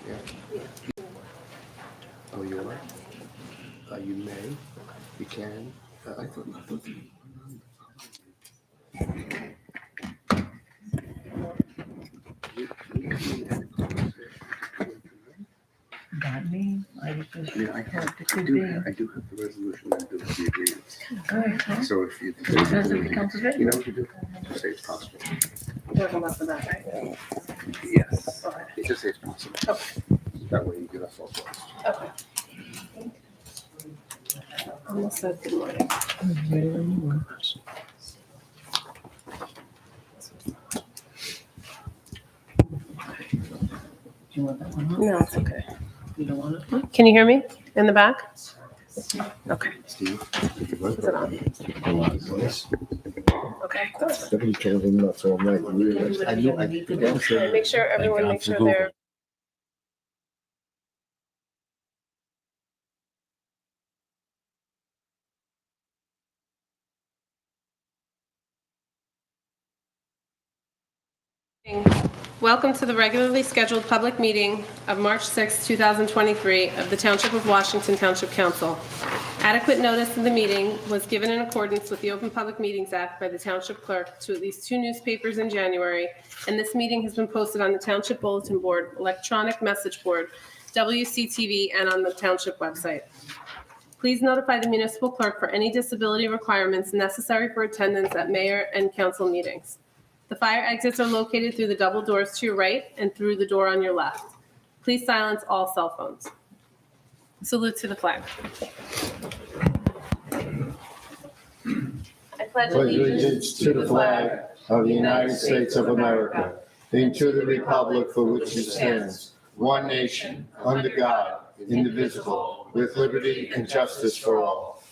Yeah. Oh, you are? You may. You can. I thought. Got me. I I just mean, I do have the resolution. I do have the agreements. all right. So if you, Depends if the council's ready. you know what you do, just say it's possible. Talking about the back, right? Yes. Okay. It just say it's possible. Okay. That way you get us all close. Okay. Almost said good morning. Do you want that one? No, it's okay. You don't want it? Can you hear me in the back? Okay. Steve, did you work? Is it on? Okay. Somebody told him not so much. I knew, I And make sure everyone makes sure they're. Welcome to the regularly scheduled public meeting of March 6, 2023 of the Township of Washington Township Council. Adequate notice of the meeting was given in accordance with the Open Public Meetings Act by the Township Clerk to at least 2 newspapers in January, and this meeting has been posted on the Township Bulletin Board, electronic message board, WCTV, and on the Township website. Please notify the municipal clerk for any disability requirements necessary for attendance at mayor and council meetings. The fire exits are located through the double doors to your right and through the door on your left. Please silence all cell phones. Salute to the flag. I pledge Allegiance to the flag of the United States of America and to the republic for which it stands, one nation, under God, indivisible, with liberty and justice for all.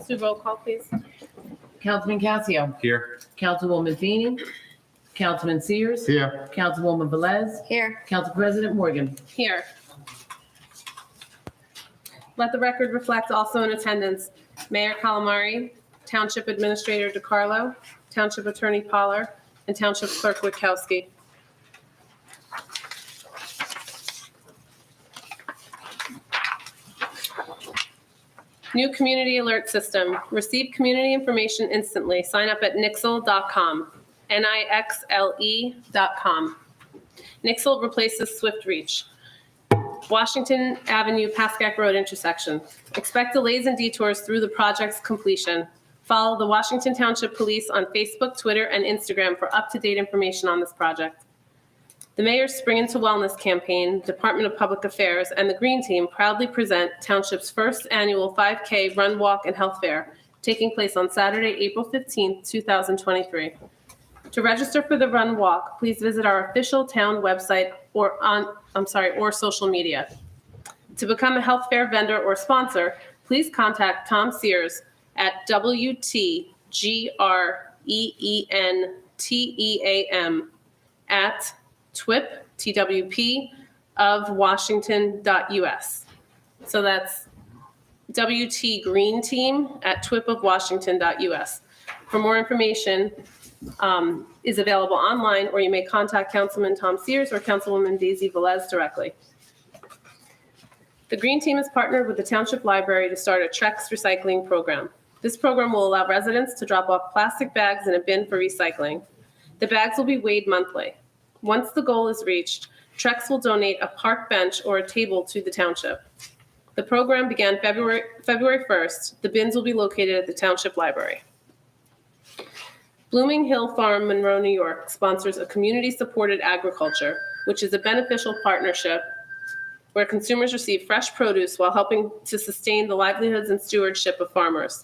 Do roll call, please. Councilman Casio. Here. Councilwoman Feeney. Councilman Sears. Here. Councilwoman Velez. Here. Council President Morgan. Here. Let the record reflect also in attendance, Mayor Calamari, Township Administrator DeCarlo, Township Attorney Poller, and Township Clerk Witkowski. New community alert system. Receive community information instantly. Sign up at nixle.com. NIXLE.com. Nixle replaces Swift Reach. Washington Avenue, Pascack Road intersection. Expect delays and detours through the project's completion. Follow the Washington Township Police on Facebook, Twitter, and Instagram for up-to-date information on this project. The Mayor's Spring into Wellness campaign, Department of Public Affairs, and the Green Team proudly present Township's first annual 5K Run, Walk, and Health Fair, taking place on Saturday, April 15th, 2023. To register for the Run Walk, please visit our official town website or social media. To become a health fair vendor or sponsor, please contact Tom Sears at WTGREENTEAM at TWP of Washington.us. So that's WT Green Team at twipofwashington.us. For more information is available online, or you may contact Councilman Tom Sears or Councilwoman Daisy Velez directly. The Green Team has partnered with the Township Library to start a Trex recycling program. This program will allow residents to drop off plastic bags in a bin for recycling. The bags will be weighed monthly. Once the goal is reached, Trex will donate a park bench or a table to the township. The program began February 1st. The bins will be located at the Township Library. Blooming Hill Farm, Monroe, New York, sponsors a community-supported agriculture, which is a beneficial partnership where consumers receive fresh produce while helping to sustain the livelihoods and stewardship of farmers.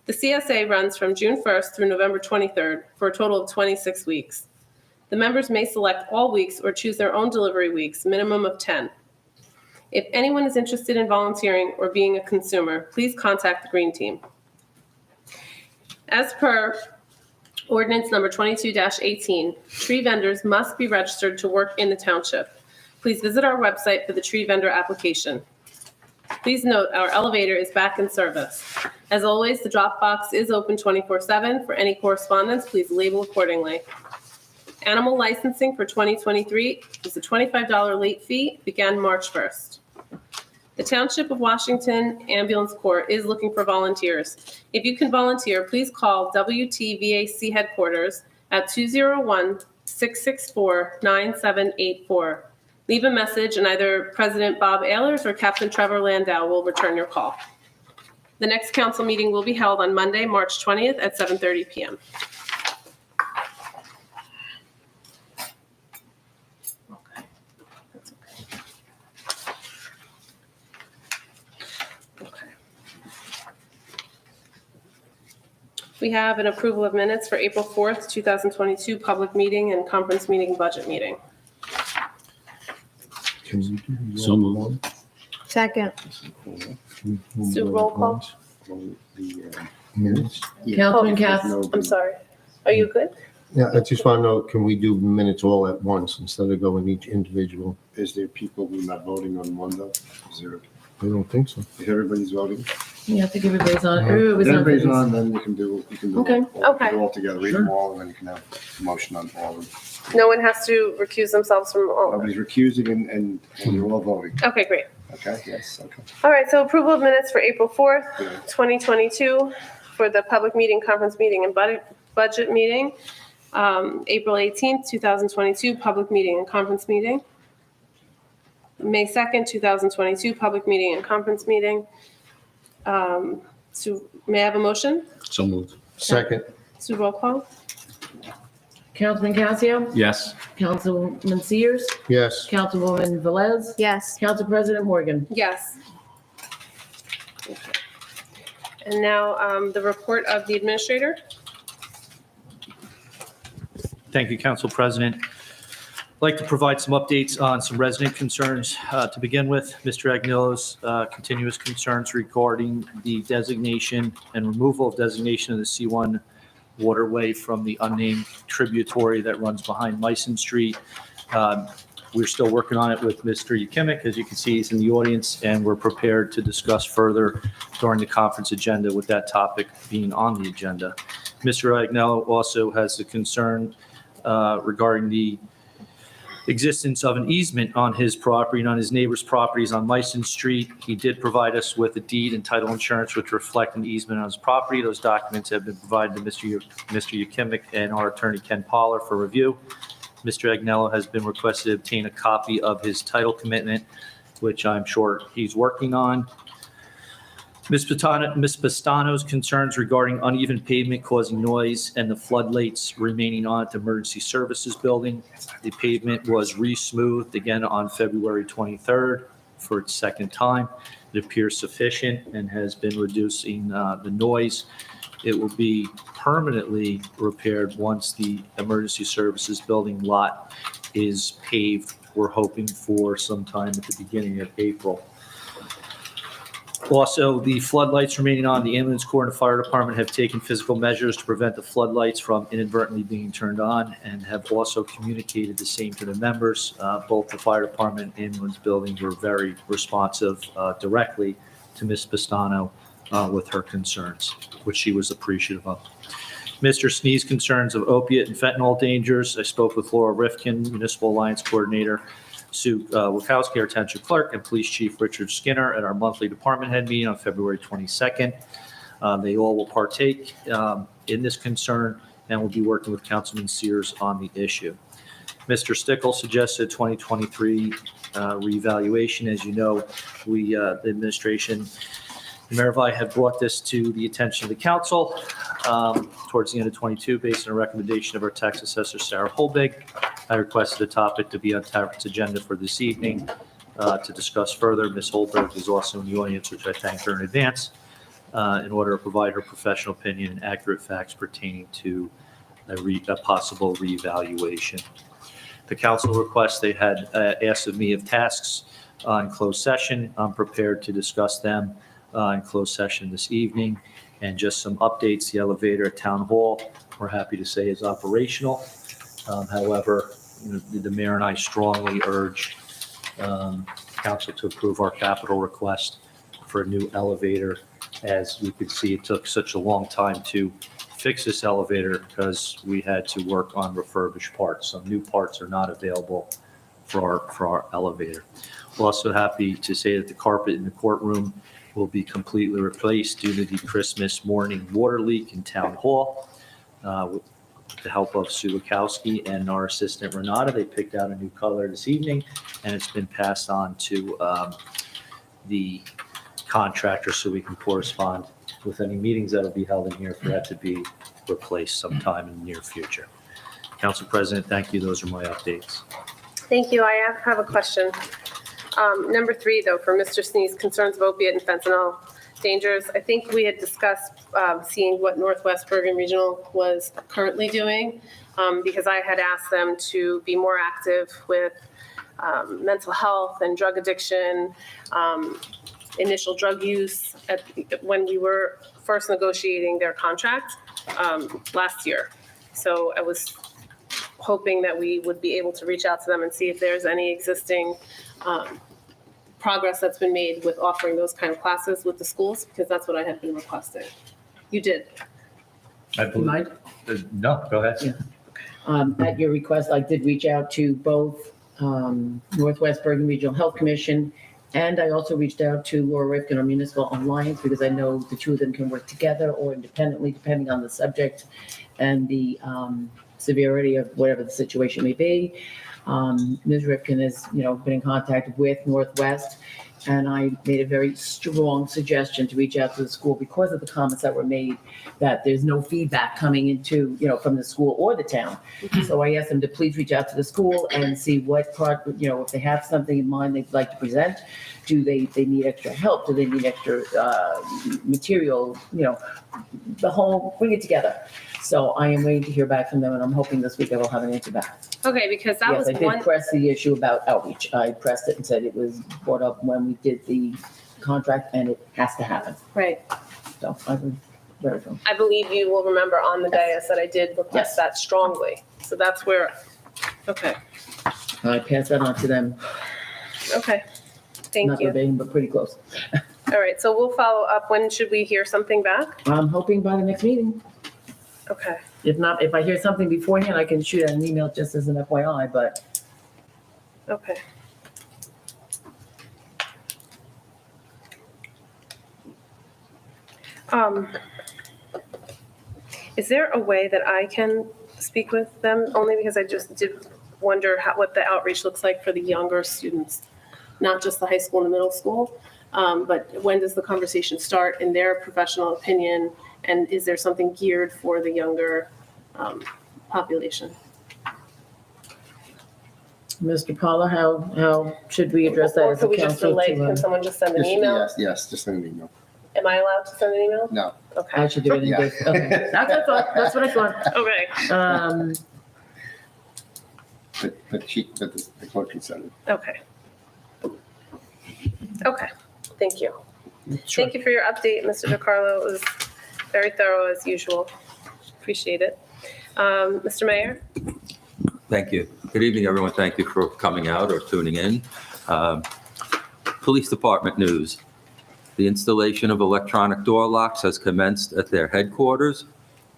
The CSA runs from June 1st through November 23rd for a total of 26 weeks. The members may select all weeks or choose their own delivery weeks, minimum of 10. If anyone is interested in volunteering or being a consumer, please contact the Green Team. As per Ordinance number 22-18, tree vendors must be registered to work in the township. Please visit our website for the tree vendor application. Please note our elevator is back in service. As always, the drop box is open 24/7. For any correspondence, please label accordingly. Animal licensing for 2023 is a $25 late fee, began March 1st. The Township of Washington Ambulance Corps is looking for volunteers. If you can volunteer, please call WTVAC headquarters at 201-664-9784. Leave a message and either President Bob Ehlers or Captain Trevor Landau will return your call. The next council meeting will be held on Monday, March 20th at 7:30 p.m. Okay. That's okay. Okay. We have an approval of minutes for April 4th, 2022, public meeting and conference meeting budget meeting. Can we do the So moved. one? Second. So roll call? Minutes? Councilman Cass, I'm sorry. Are you good? Yeah, I just want to know, can we do minutes all at once instead of going each individual? Is there people who are not voting on one though? Is there, I don't think so. if everybody's voting? yeah, I think everybody's on. Uh-huh. everybody's If everybody's business. on, then you can do Okay. Okay. all together, read them all, and then you can have a motion on all of them. No one has to recuse themselves from all of them. Nobody's recusing and you're all voting. Okay, great. Okay, yes, okay. All right, so approval of minutes for April 4th, Yeah. 2022, for the public meeting, conference meeting, and budget meeting. April 18th, 2022, public meeting and conference meeting. May 2nd, 2022, public meeting and conference meeting. So may I have a motion? So moved. Second, So roll call? Councilman Casio, Yes. Councilman Sears, yes. Councilwoman Velez, Yes. Council President Morgan. Yes. And now the report of the administrator. Thank you, Council President. I'd like to provide some updates on some resident concerns. To begin with, Mr. Agnillo's continuous concerns regarding the designation and removal of designation of the C1 waterway from the unnamed tributary that runs behind Meissen Street. We're still working on it with Mr. Yakimic. As you can see, he's in the audience, and we're prepared to discuss further during the conference agenda with that topic being on the agenda. Mr. Agnello also has a concern regarding the existence of an easement on his property and on his neighbor's properties on Meissen Street. He did provide us with a deed and title insurance which reflect an easement on his property. Those documents have been provided to Mr. Yakimic and our attorney Ken Poller for review. Mr. Agnello has been requested to obtain a copy of his title commitment, which I'm sure he's working on. Ms. Pastano's concerns regarding uneven pavement causing noise and the floodlights remaining on at the Emergency Services Building. The pavement was re-smoothed again on February 23rd for its second time. It appears sufficient and has been reducing the noise. It will be permanently repaired once the Emergency Services Building lot is paved. We're hoping for sometime at the beginning of April. Also, the floodlights remaining on, the ambulance corps and the fire department have taken physical measures to prevent the floodlights from inadvertently being turned on and have also communicated the same to the members. Both the fire department and ambulance building were very responsive directly to Ms. Pastano with her concerns, which she was appreciative of. Mr. Snee's concerns of opiate and fentanyl dangers. I spoke with Laura Rifkin, Municipal Alliance Coordinator, Sue Wachowski, our Township Clerk, and Police Chief Richard Skinner at our monthly department head meeting on February 22nd. They all will partake in this concern and will be working with Councilman Sears on the issue. Mr. Stickle suggested 2023 reevaluation. As you know, the administration, Mayor Vi had brought this to the attention of the council towards the end of 22 based on a recommendation of our tax assessor, Sarah Holbig. I requested a topic to be on TAP's agenda for this evening to discuss further. Ms. Holbig is also in the audience, which I thank her in advance, in order to provide her professional opinion and accurate facts pertaining to a possible reevaluation. The council requests they had asked of me of tasks in closed session. I'm prepared to discuss them in closed session this evening. And just some updates, the elevator at Town Hall, we're happy to say is operational. However, the mayor and I strongly urge council to approve our capital request for a new elevator. As you can see, it took such a long time to fix this elevator because we had to work on refurbished parts. Some new parts are not available for our elevator. We're also happy to say that the carpet in the courtroom will be completely replaced due to the Christmas morning water leak in Town Hall. With the help of Sue Wachowski and our assistant Renata, they picked out a new color this evening, and it's been passed on to the contractor so we can correspond with any meetings that'll be held in here for that to be replaced sometime in the near future. Council President, thank you. Those are my updates. Thank you. I have a question. Number 3, though, for Mr. Sneeze, concerns of opiate and fentanyl dangers. I think we had discussed seeing what Northwest Bergen Regional was currently doing, because I had asked them to be more active with mental health and drug addiction, initial drug use when we were first negotiating their contract last year. So I was hoping that we would be able to reach out to them and see if there's any existing progress that's been made with offering those kind of classes with the schools, because that's what I had been requesting. You did. I You mind? No, go ahead. At your request, I did reach out to both Northwest Bergen Regional Health Commission, and I also reached out to Laura Rifkin, our Municipal Alliance, because I know the two of them can work together or independently, depending on the subject and the severity of whatever the situation may be. Ms. Rifkin has, been in contact with Northwest, and I made a very strong suggestion to reach out to the school because of the comments that were made that there's no feedback coming into, from the school or the town. So I asked them to please reach out to the school and see what part, if they have something in mind they'd like to present. Do they need extra help? Do they need extra material? The whole, bring it together. So I am waiting to hear back from them, and I'm hoping this week I will have an answer back. Okay, because that Yes, was I did one. press the issue about outreach. I pressed it and said it was brought up when we did the contract, and it has to happen. Right. So I was very good. I believe you will remember on the dais that I did request Yes. that strongly. So that's where, okay, I passed that on to them. okay. Thank Not you. verbatim, but pretty close. All right, so we'll follow up. When should we hear something back? I'm hoping by the next meeting. Okay, If not, if I hear something beforehand, I can shoot out an email just as an FYI, but okay. Is there a way that I can speak with them? Only because I just did wonder what the outreach looks like for the younger students, not just the high school and the middle school. But when does the conversation start in their professional opinion? And is there something geared for the younger population? Mr. Paula, how should we address that Or as a could we just council? delay? to, Can someone just send an email? Yes, just send an email. Am I allowed to send an email? No, Okay. I should do it in Yeah. this. Okay, that's what I thought. Okay. but the clerk can send it. Okay. Okay. Thank you. Sure. Thank you for your update, Mr. DiCarlo. It was very thorough as usual. Appreciate it. Mr. Mayor? Thank you. Good evening, everyone. Thank you for coming out or tuning in. Police Department news. The installation of electronic door locks has commenced at their headquarters.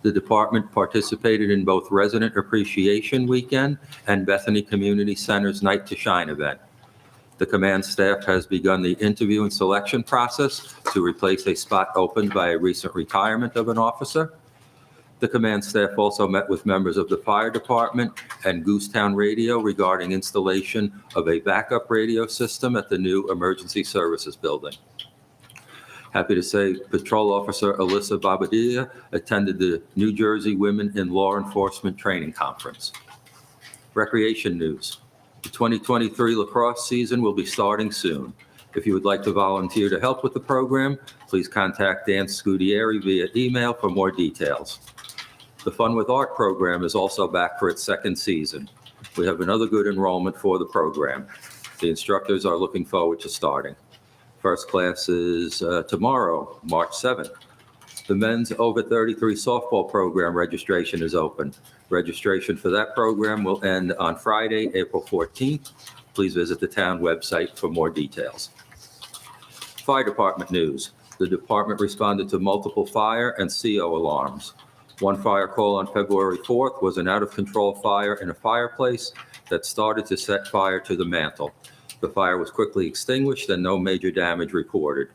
The department participated in both Resident Appreciation Weekend and Bethany Community Center's Night to Shine event. The command staff has begun the interview and selection process to replace a spot opened by a recent retirement of an officer. The command staff also met with members of the fire department and Goosetown Radio regarding installation of a backup radio system at the new emergency services building. Happy to say Patrol Officer Alyssa Babadia attended the New Jersey Women in Law Enforcement Training Conference. Recreation news. The 2023 lacrosse season will be starting soon. If you would like to volunteer to help with the program, please contact Dan Scudieri via email for more details. The Fun with Art program is also back for its second season. We have another good enrollment for the program. The instructors are looking forward to starting. First class is tomorrow, March 7th. The men's over 33 softball program registration is open. Registration for that program will end on Friday, April 14th. Please visit the town website for more details. Fire department news. The department responded to multiple fire and CO alarms. One fire call on February 4th was an out-of-control fire in a fireplace that started to set fire to the mantle. The fire was quickly extinguished and no major damage reported.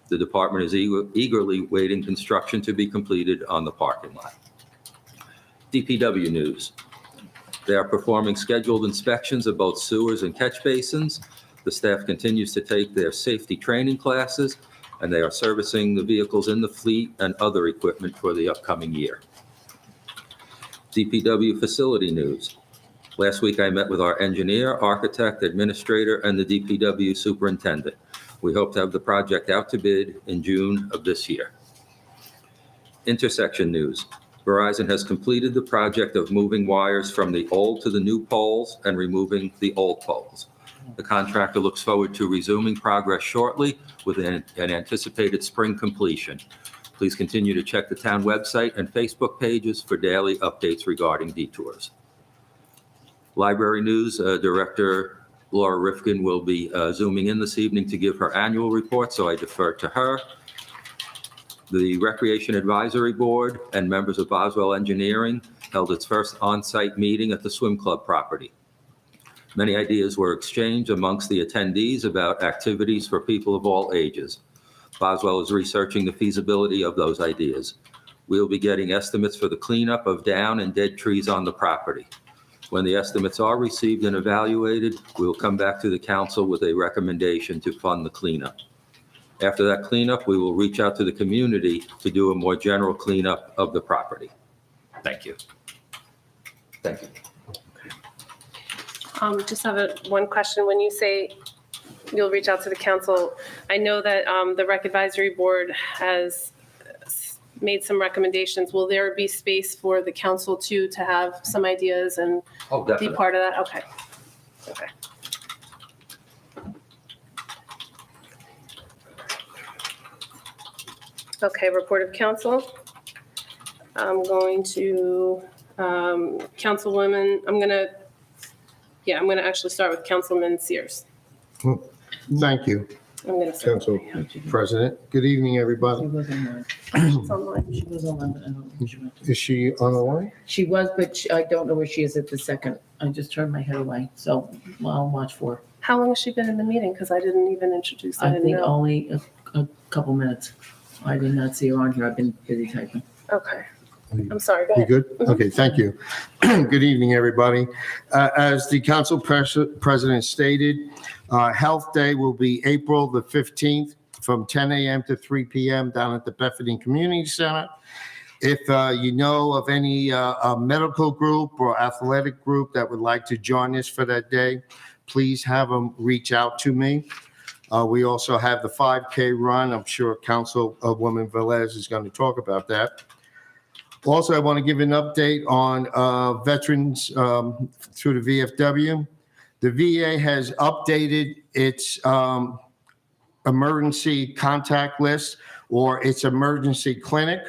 The department is eagerly waiting construction to be completed on the parking lot. DPW news. They are performing scheduled inspections of both sewers and catch basins. The staff continues to take their safety training classes, and they are servicing the vehicles in the fleet and other equipment for the upcoming year. DPW facility news. Last week, I met with our engineer, architect, administrator, and the DPW superintendent. We hope to have the project out to bid in June of this year. Intersection news. Verizon has completed the project of moving wires from the old to the new poles and removing the old poles. The contractor looks forward to resuming progress shortly with an anticipated spring completion. Please continue to check the town website and Facebook pages for daily updates regarding detours. Library news, Director Laura Rifkin will be zooming in this evening to give her annual report, so I defer to her. The Recreation Advisory Board and members of Boswell Engineering held its first on-site meeting at the swim club property. Many ideas were exchanged amongst the attendees about activities for people of all ages. Boswell is researching the feasibility of those ideas. We will be getting estimates for the cleanup of down and dead trees on the property. When the estimates are received and evaluated, we will come back to the council with a recommendation to fund the cleanup. After that cleanup, we will reach out to the community to do a more general cleanup of the property. Thank you. Thank you. Just have one question. When you say you'll reach out to the council, I know that the Rec Advisory Board has made some recommendations. Will there be space for the council too to have some ideas and Oh, be definitely. part of that? Okay. Okay. Okay, report of council. I'm going to, Councilwoman, I'm going to actually start with Councilman Sears. Thank you, I'm going to start. Council President. Good evening, She everybody. was online. It's online. She was online, but I don't know where she went to. Is she on the line? She was, but I don't know where she is at the second. I just turned my head away, so I'll watch for her. How long has she been in the meeting? Because I didn't even introduce, I I didn't think know. only a couple minutes. I did not see her on here. I've been busy typing. Okay. I'm sorry, go You ahead. good? Okay, thank you. Good evening, everybody. As the council president stated, Health Day will be April the 15th from 10 a.m. to 3 p.m. down at the Bethany Community Center. If you know of any medical group or athletic group that would like to join us for that day, please have them reach out to me. We also have the 5K run. I'm sure Councilwoman Velez is going to talk about that. Also, I want to give an update on veterans through the VFW. The VA has updated its emergency contact list or its emergency clinic.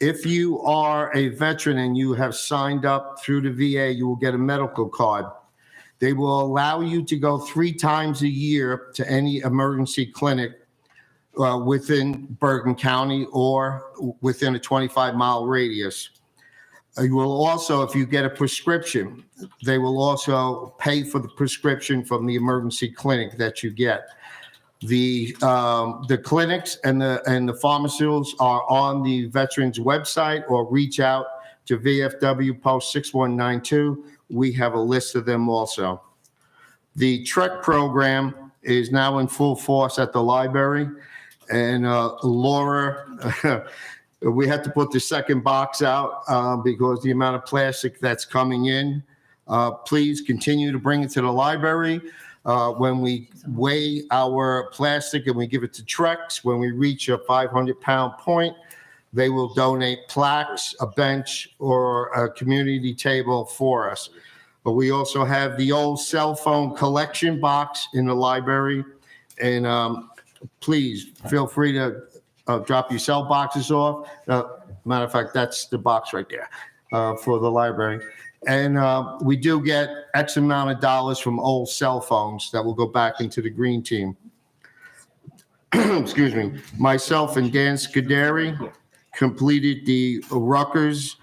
If you are a veteran and you have signed up through the VA, you will get a medical card. They will allow you to go 3 times a year to any emergency clinic within Bergen County or within a 25-mile radius. You will also, if you get a prescription, they will also pay for the prescription from the emergency clinic that you get. The clinics and the pharmaceuticals are on the veterans website, or reach out to VFW Post 6192. We have a list of them also. The Trek program is now in full force at the library. And Laura, we had to put the second box out because the amount of plastic that's coming in. Please continue to bring it to the library. When we weigh our plastic and we give it to Trex, when we reach a 500-pound point, they will donate plaques, a bench, or a community table for us. But we also have the old cell phone collection box in the library. And please feel free to drop your cell boxes off. Matter of fact, that's the box right there for the library. And we do get X amount of dollars from old cell phones that will go back into the green team. Excuse me. Myself and Dan Scuderi completed the Rutgers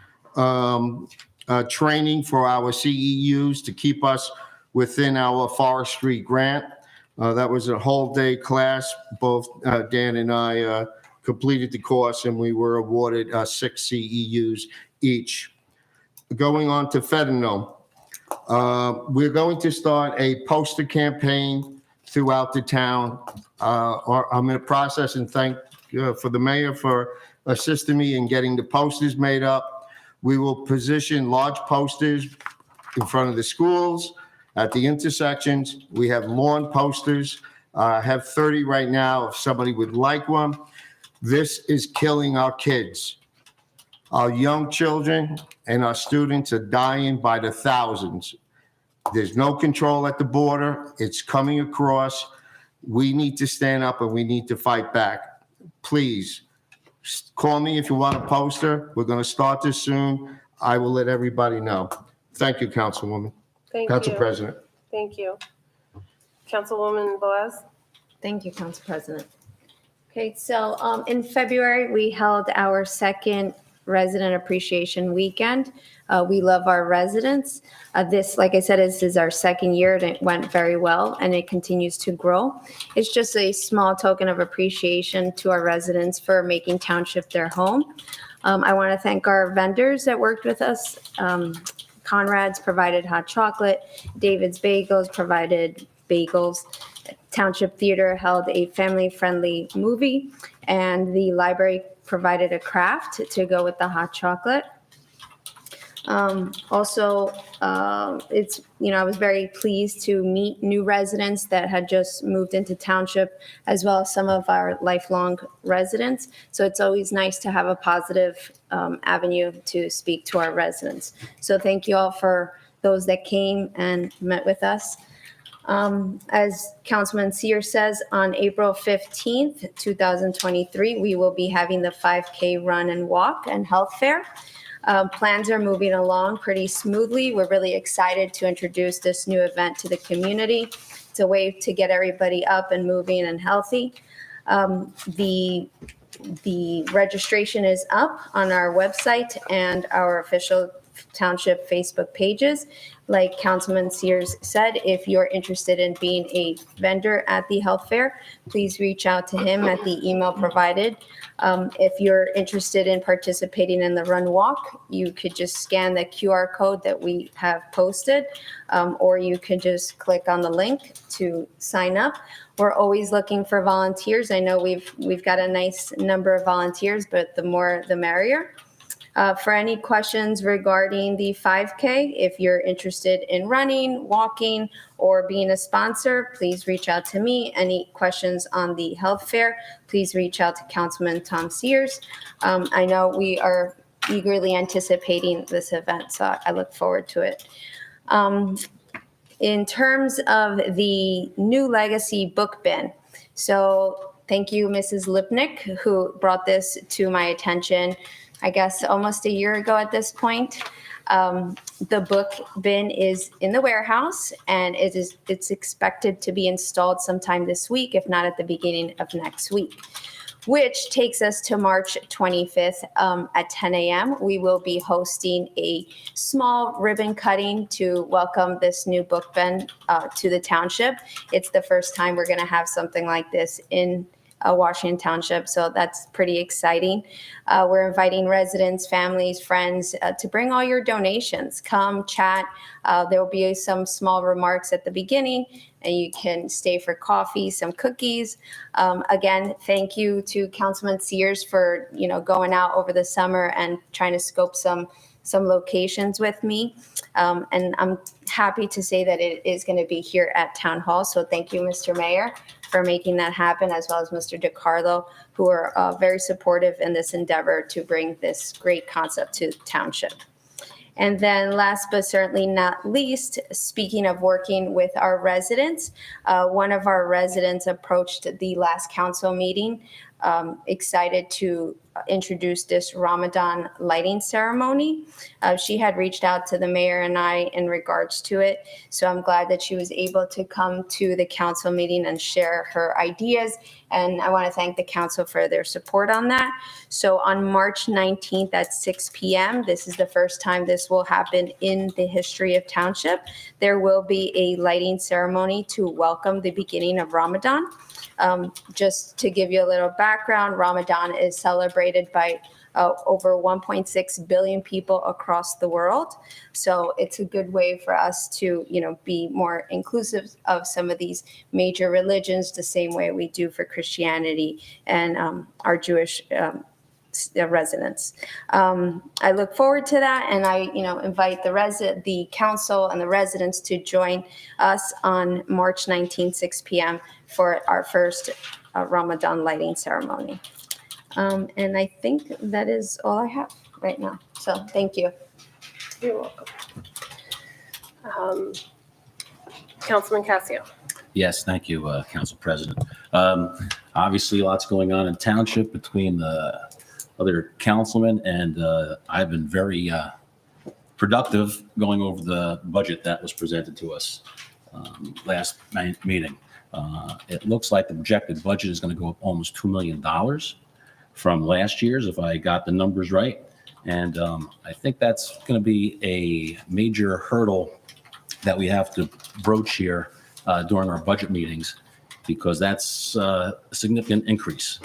training for our CEUs to keep us within our forestry grant. That was a whole day class. Both Dan and I completed the course, and we were awarded 6 CEUs each. Going on to fentanyl. We're going to start a poster campaign throughout the town. I'm in the process, and thank for the mayor for assisting me in getting the posters made up. We will position large posters in front of the schools, at the intersections. We have lawn posters. I have 30 right now if somebody would like one. This is killing our kids. Our young children and our students are dying by the thousands. There's no control at the border. It's coming across. We need to stand up and we need to fight back. Please, call me if you want a poster. We're going to start this soon. I will let everybody know. Thank you, Councilwoman. Thank Council you. President. Thank you. Councilwoman Boaz? Thank you, Council President. Okay, so in February, we held our second Resident Appreciation Weekend. We love our residents. This, like I said, is our second year, and it went very well, and it continues to grow. It's just a small token of appreciation to our residents for making Township their home. I want to thank our vendors that worked with us. Conrad's provided hot chocolate. David's Bagels provided bagels. Township Theater held a family-friendly movie, and the library provided a craft to go with the hot chocolate. Also, it's, I was very pleased to meet new residents that had just moved into Township, as well as some of our lifelong residents. So it's always nice to have a positive avenue to speak to our residents. So thank you all for those that came and met with us. As Councilman Seer says, on April 15th, 2023, we will be having the 5K run and walk and health fair. Plans are moving along pretty smoothly. We're really excited to introduce this new event to the community. It's a way to get everybody up and moving and healthy. The registration is up on our website and our official Township Facebook pages. Like Councilman Sears said, if you're interested in being a vendor at the health fair, please reach out to him at the email provided. If you're interested in participating in the run walk, you could just scan the QR code that we have posted, or you could just click on the link to sign up. We're always looking for volunteers. I know we've got a nice number of volunteers, but the more the merrier. For any questions regarding the 5K, if you're interested in running, walking, or being a sponsor, please reach out to me. Any questions on the health fair, please reach out to Councilman Tom Sears. I know we are eagerly anticipating this event, so I look forward to it. In terms of the new legacy book bin, so thank you, Mrs. Lipnick, who brought this to my attention, I guess almost a year ago at this point. The book bin is in the warehouse, and it's expected to be installed sometime this week, if not at the beginning of next week, which takes us to March 25th at 10 a.m. We will be hosting a small ribbon cutting to welcome this new book bin to the township. It's the first time we're going to have something like this in Washington Township, so that's pretty exciting. We're inviting residents, families, friends to bring all your donations. Come chat. There will be some small remarks at the beginning, and you can stay for coffee, some cookies. Again, thank you to Councilman Sears for going out over the summer and trying to scope some locations with me. And I'm happy to say that it is going to be here at Town Hall. So thank you, Mr. Mayor, for making that happen, as well as Mr. DiCarlo, who are very supportive in this endeavor to bring this great concept to Township. And then last but certainly not least, speaking of working with our residents, one of our residents approached the last council meeting excited to introduce this Ramadan lighting ceremony. She had reached out to the mayor and I in regards to it. So I'm glad that she was able to come to the council meeting and share her ideas. And I want to thank the council for their support on that. So on March 19th at 6 p.m., this is the first time this will happen in the history of Township. There will be a lighting ceremony to welcome the beginning of Ramadan. Just to give you a little background, Ramadan is celebrated by over 1.6 billion people across the world. So it's a good way for us to, be more inclusive of some of these major religions, the same way we do for Christianity and our Jewish residents. I look forward to that, and I, invite the council and the residents to join us on March 19th, 6 p.m. for our first Ramadan lighting ceremony. And I think that is all I have right now. So thank you. You're welcome. Councilman Casio. Yes, thank you, Council President. Obviously, lots going on in Township between the other councilmen, and I've been very productive going over the budget that was presented to us last meeting. It looks like the projected budget is going to go up almost $2 million from last year's, if I got the numbers right. And I think that's going to be a major hurdle that we have to broach here during our budget meetings, because that's a significant increase.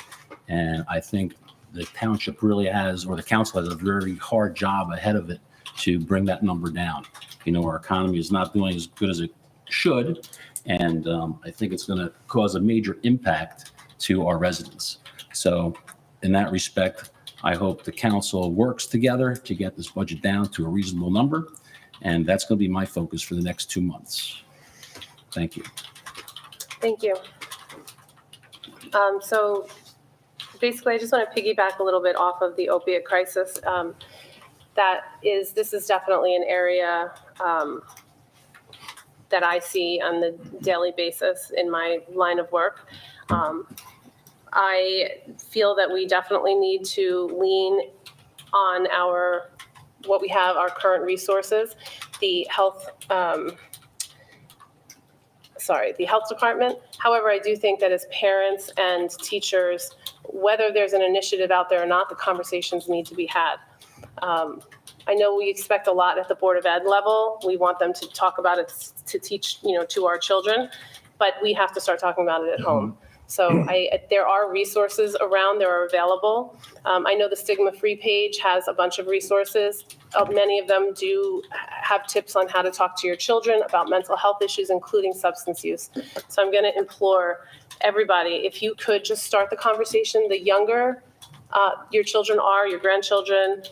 And I think the township really has, or the council has, a very hard job ahead of it to bring that number down. Our economy is not doing as good as it should, and I think it's going to cause a major impact to our residents. So in that respect, I hope the council works together to get this budget down to a reasonable number, and that's going to be my focus for the next 2 months. Thank you. Thank you. So basically, I just want to piggyback a little bit off of the opiate crisis. This is definitely an area that I see on the daily basis in my line of work. I feel that we definitely need to lean on what we have, our current resources, the health department. However, I do think that as parents and teachers, whether there's an initiative out there or not, the conversations need to be had. I know we expect a lot at the Board of Ed level. We want them to talk about it, to teach, to our children, but we have to start talking about it at home. So there are resources around, there are available. I know the Stigma Free page has a bunch of resources. Many of them do have tips on how to talk to your children about mental health issues, including substance use. So I'm going to implore everybody, if you could just start the conversation. The younger your children are, your grandchildren,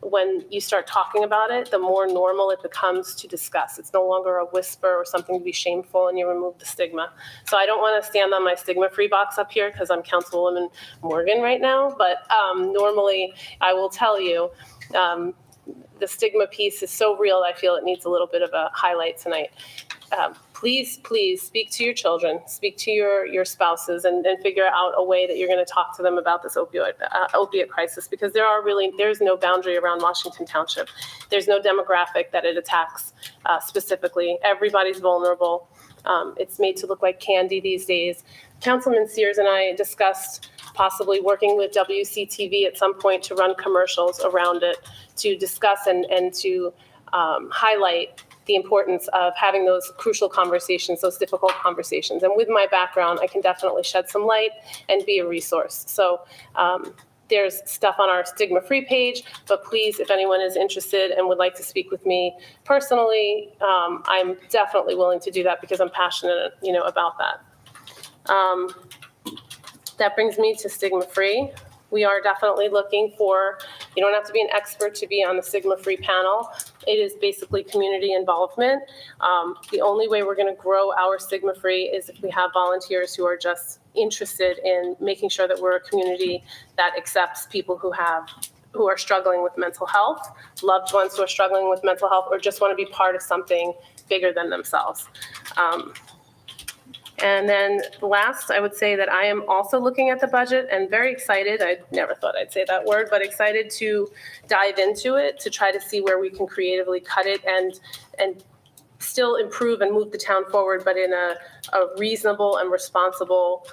when you start talking about it, the more normal it becomes to discuss. It's no longer a whisper or something to be shameful, and you remove the stigma. So I don't want to stand on my stigma-free box up here because I'm Councilwoman Morgan right now, but normally I will tell you the stigma piece is so real, I feel it needs a little bit of a highlight tonight. Please speak to your children, speak to your spouses, and figure out a way that you're going to talk to them about this opiate crisis, because there's no boundary around Washington Township. There's no demographic that it attacks specifically. Everybody's vulnerable. It's made to look like candy these days. Councilman Sears and I discussed possibly working with WCTV at some point to run commercials around it, to discuss and to highlight the importance of having those crucial conversations, those difficult conversations. And with my background, I can definitely shed some light and be a resource. So there's stuff on our Stigma Free page, but please, if anyone is interested and would like to speak with me personally, I'm definitely willing to do that because I'm passionate, about that. That brings me to Stigma Free. We are definitely looking for, you don't have to be an expert to be on the Stigma Free panel. It is basically community involvement. The only way we're going to grow our Stigma Free is if we have volunteers who are just interested in making sure that we're a community that accepts people who are struggling with mental health, loved ones who are struggling with mental health, or just want to be part of something bigger than themselves. And then last, I would say that I am also looking at the budget and very excited. I never thought I'd say that word, but excited to dive into it to try to see where we can creatively cut it and still improve and move the town forward, but in a reasonable and responsible,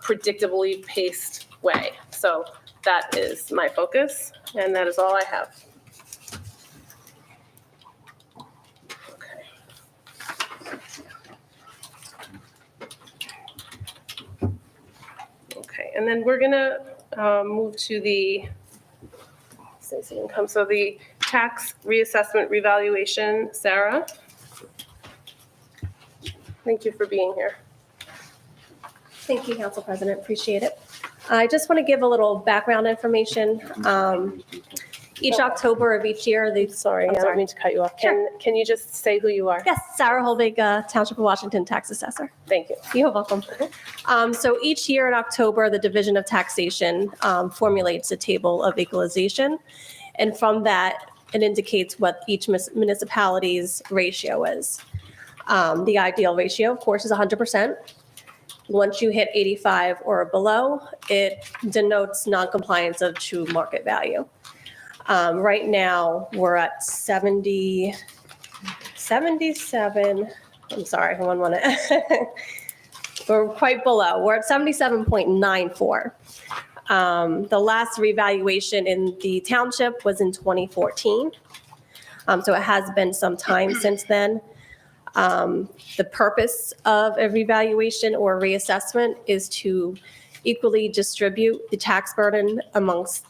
predictably paced way. So that is my focus, and that is all I have. Okay, and then we're gonna move to the income. So the tax reassessment revaluation, Sarah. Thank you for being here. Thank you, Council President. Appreciate it. I just want to give a little background information. Each October of each year, Sorry, I don't mean to cut you off. Sure. Can you just say who you are? Yes, Sarah Holvig, Township of Washington Tax Assessor. Thank you. You're welcome. So each year in October, the Division of Taxation formulates a table of equalization. And from that, it indicates what each municipality's ratio is. The ideal ratio, of course, is 100%. Once you hit 85 or below, it denotes noncompliance of true market value. Right now, we're at 77. I'm sorry, I want to. We're quite below. We're at 77.94. The last revaluation in the township was in 2014. So it has been some time since then. The purpose of a revaluation or reassessment is to equally distribute the tax burden amongst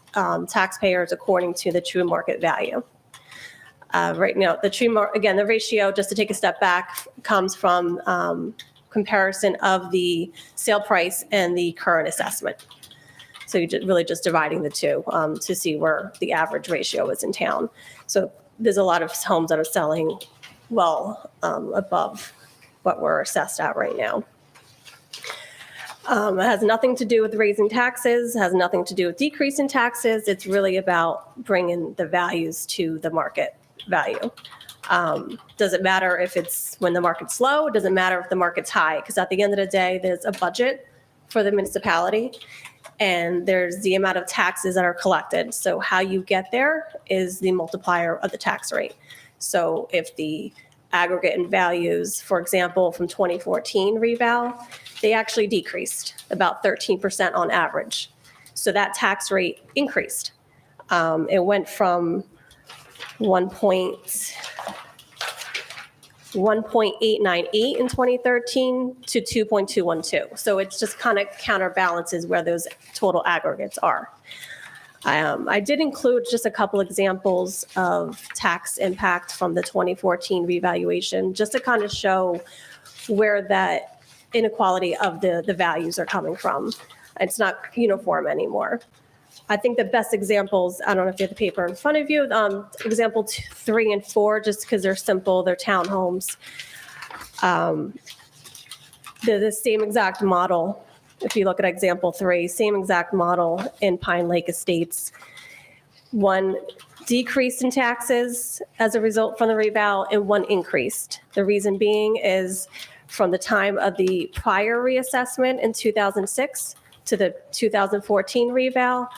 taxpayers according to the true market value. Right now, the ratio, just to take a step back, comes from comparison of the sale price and the current assessment. So you're really just dividing the two to see where the average ratio is in town. So there's a lot of homes that are selling well above what we're assessed at right now. It has nothing to do with raising taxes, has nothing to do with decreasing taxes. It's really about bringing the values to the market value. Does it matter if it's when the market's low? It doesn't matter if the market's high, because at the end of the day, there's a budget for the municipality and there's the amount of taxes that are collected. So how you get there is the multiplier of the tax rate. So if the aggregate in values, for example, from 2014 reval, they actually decreased about 13% on average. So that tax rate increased. It went from 1.898 in 2013 to 2.212. So it's just kind of counterbalances where those total aggregates are. I did include just a couple examples of tax impact from the 2014 revaluation, just to kind of show where that inequality of the values are coming from. It's not uniform anymore. I think the best examples, I don't know if you have the paper in front of you, example 3 and 4, just because they're simple, they're townhomes. They're the same exact model. If you look at example 3, same exact model in Pine Lake Estates. One decreased in taxes as a result from the reval and one increased. The reason being is from the time of the prior reassessment in 2006 to the 2014 reval,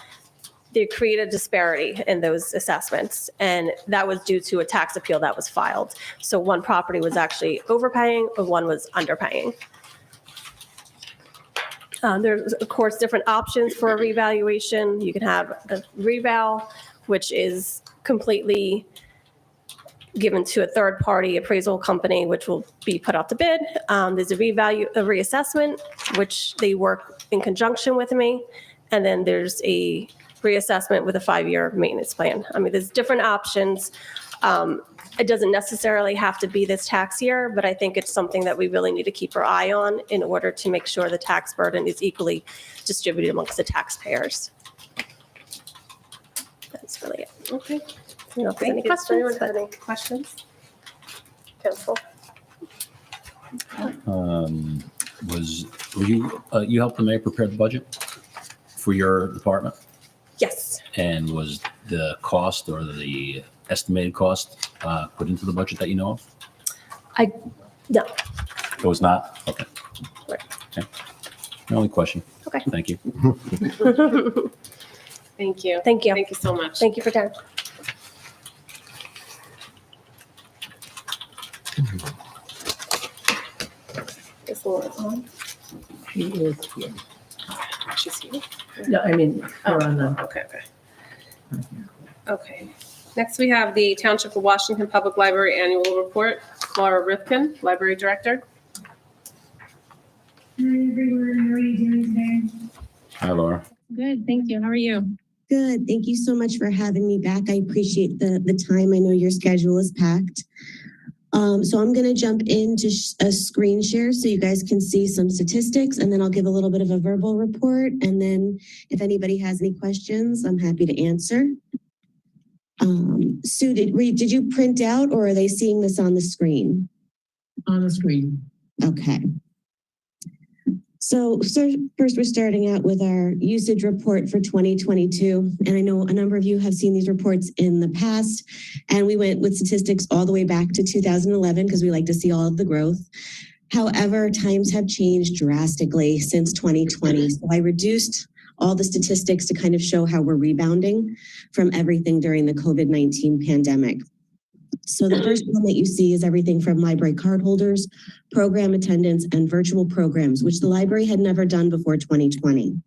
they created a disparity in those assessments, and that was due to a tax appeal that was filed. So one property was actually overpaying or one was underpaying. There's, of course, different options for a revaluation. You can have a reval, which is completely given to a third-party appraisal company, which will be put out to bid. There's a reassessment, which they work in conjunction with me. And then there's a reassessment with a 5-year maintenance plan. I mean, there's different options. It doesn't necessarily have to be this tax year, but I think it's something that we really need to keep our eye on in order to make sure the tax burden is equally distributed amongst the taxpayers. That's really it. Okay. I don't know if there's any Thank you. Does anyone questions, have any questions? Council? You helped the mayor prepare the budget for your department? yes. And was the cost or the estimated cost put into the budget that you know of? No. It was not? Okay. Okay. My only question. Okay. Thank you. Thank you. Thank you. Thank you so much. Thank you for time. Is Laura on? She is here. She's here. No, I mean, we're on the. Okay, okay. Okay. Next, we have the Township of Washington Public Library Annual Report. Laura Rifkin, Library Director. Hi everyone, how are you doing today? Hi, Laura. Good, thank you. How are you? Good. Thank you so much for having me back. I appreciate the time. I know your schedule is packed. So I'm going to jump into a screen share so you guys can see some statistics, and then I'll give a little bit of a verbal report. And then if anybody has any questions, I'm happy to answer. Sue, did you print out, or are they seeing this on the screen? On the screen. Okay. So first we're starting out with our usage report for 2022. And I know a number of you have seen these reports in the past, and we went with statistics all the way back to 2011 because we like to see all of the growth. However, times have changed drastically since 2020. So I reduced all the statistics to kind of show how we're rebounding from everything during the COVID-19 pandemic. So the first one that you see is everything from library card holders, program attendance, and virtual programs, which the library had never done before 2020.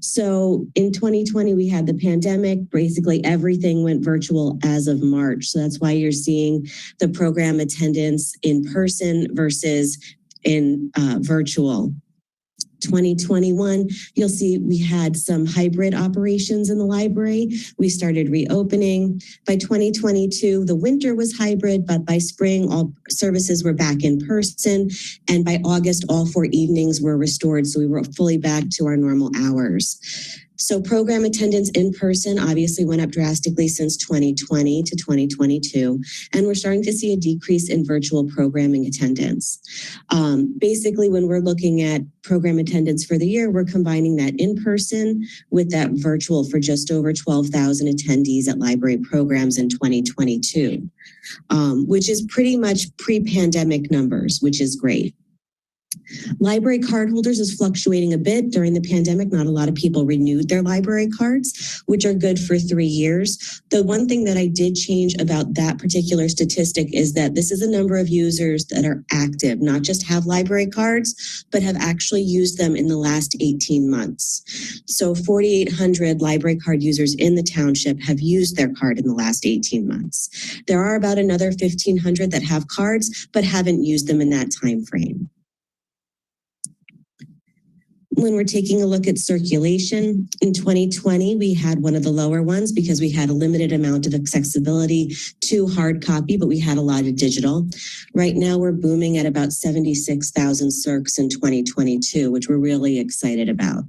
So in 2020, we had the pandemic. Basically, everything went virtual as of March. So that's why you're seeing the program attendance in person versus in virtual. 2021, you'll see we had some hybrid operations in the library. We started reopening. By 2022, the winter was hybrid, but by spring, all services were back in person. And by August, all 4 evenings were restored. So we were fully back to our normal hours. So program attendance in person obviously went up drastically since 2020 to 2022, and we're starting to see a decrease in virtual programming attendance. Basically, when we're looking at program attendance for the year, we're combining that in person with that virtual for just over 12,000 attendees at library programs in 2022, which is pretty much pre-pandemic numbers, which is great. Library card holders is fluctuating a bit. During the pandemic, not a lot of people renewed their library cards, which are good for 3 years. The one thing that I did change about that particular statistic is that this is a number of users that are active, not just have library cards, but have actually used them in the last 18 months. So 4,800 library card users in the township have used their card in the last 18 months. There are about another 1,500 that have cards, but haven't used them in that time frame. When we're taking a look at circulation, in 2020, we had one of the lower ones because we had a limited amount of accessibility to hard copy, but we had a lot of digital. Right now, we're booming at about 76,000 circs in 2022, which we're really excited about.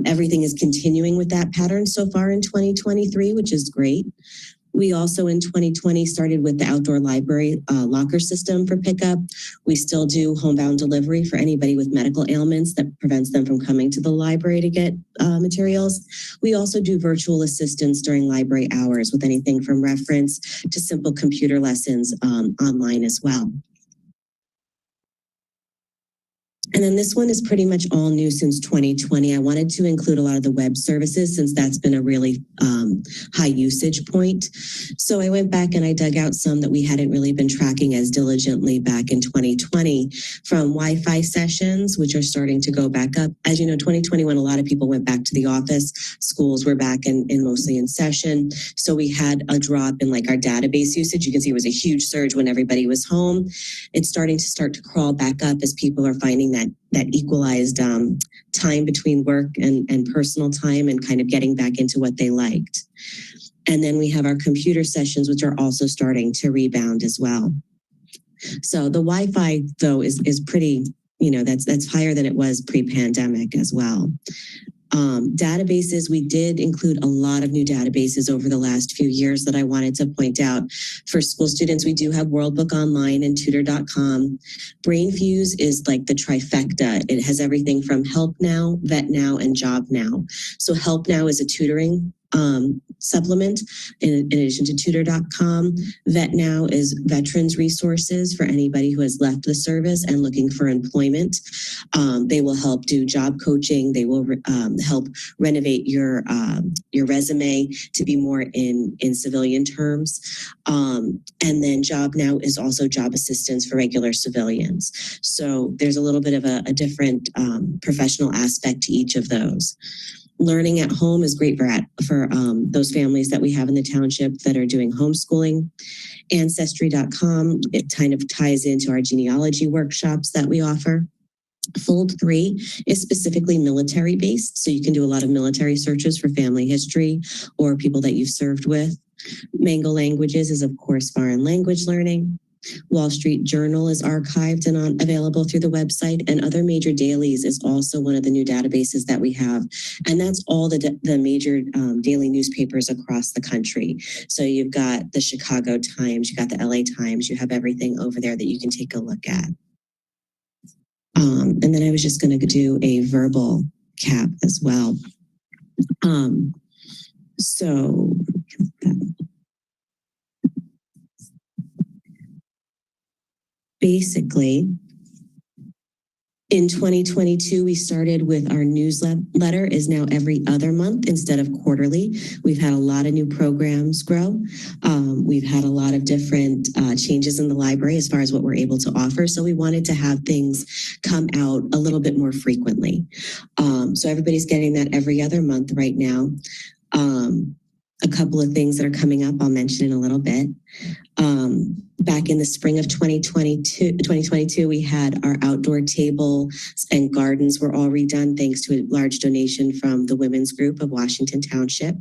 Everything is continuing with that pattern so far in 2023, which is great. We also in 2020 started with the outdoor library locker system for pickup. We still do homebound delivery for anybody with medical ailments that prevents them from coming to the library to get materials. We also do virtual assistance during library hours with anything from reference to simple computer lessons online as well. And then this one is pretty much all new since 2020. I wanted to include a lot of the web services since that's been a really high usage point. So I went back and I dug out some that we hadn't really been tracking as diligently back in 2020 from Wi-Fi sessions, which are starting to go back up. As you know, 2021, a lot of people went back to the office. Schools were back in mostly in session. So we had a drop in like our database usage. You can see it was a huge surge when everybody was home. It's starting to crawl back up as people are finding that equalized time between work and personal time and kind of getting back into what they liked. And then we have our computer sessions, which are also starting to rebound as well. So the Wi-Fi, though, is pretty, that's higher than it was pre-pandemic as well. Databases, we did include a lot of new databases over the last few years that I wanted to point out. For school students, we do have Worldbook Online and Tutor.com. BrainFuse is like the trifecta. It has everything from Help Now, Vet Now, and Job Now. So Help Now is a tutoring supplement in addition to tutor.com. VetNow is veterans resources for anybody who has left the service and looking for employment. They will help do job coaching. They will help renovate your resume to be more in civilian terms. And then JobNow is also job assistance for regular civilians. So there's a little bit of a different professional aspect to each of those. Learning at home is great for those families that we have in the township that are doing homeschooling. Ancestry.com, it kind of ties into our genealogy workshops that we offer. Fold 3 is specifically military based, so you can do a lot of military searches for family history or people that you've served with. Mango Languages is, of course, foreign language learning. Wall Street Journal is archived and available through the website, and Other Major Dailies is also one of the new databases that we have. And that's all the major daily newspapers across the country. So you've got the Chicago Times, you've got the LA Times, you have everything over there that you can take a look at. And then I was just going to do a verbal cap as well. Basically, in 2022, we started with our newsletter is now every other month instead of quarterly. We've had a lot of new programs grow. We've had a lot of different changes in the library as far as what we're able to offer. So we wanted to have things come out a little bit more frequently. So everybody's getting that every other month right now. A couple of things that are coming up, I'll mention in a little bit. Back in the spring of 2022, we had our outdoor table and gardens were all redone thanks to a large donation from the women's group of Washington Township.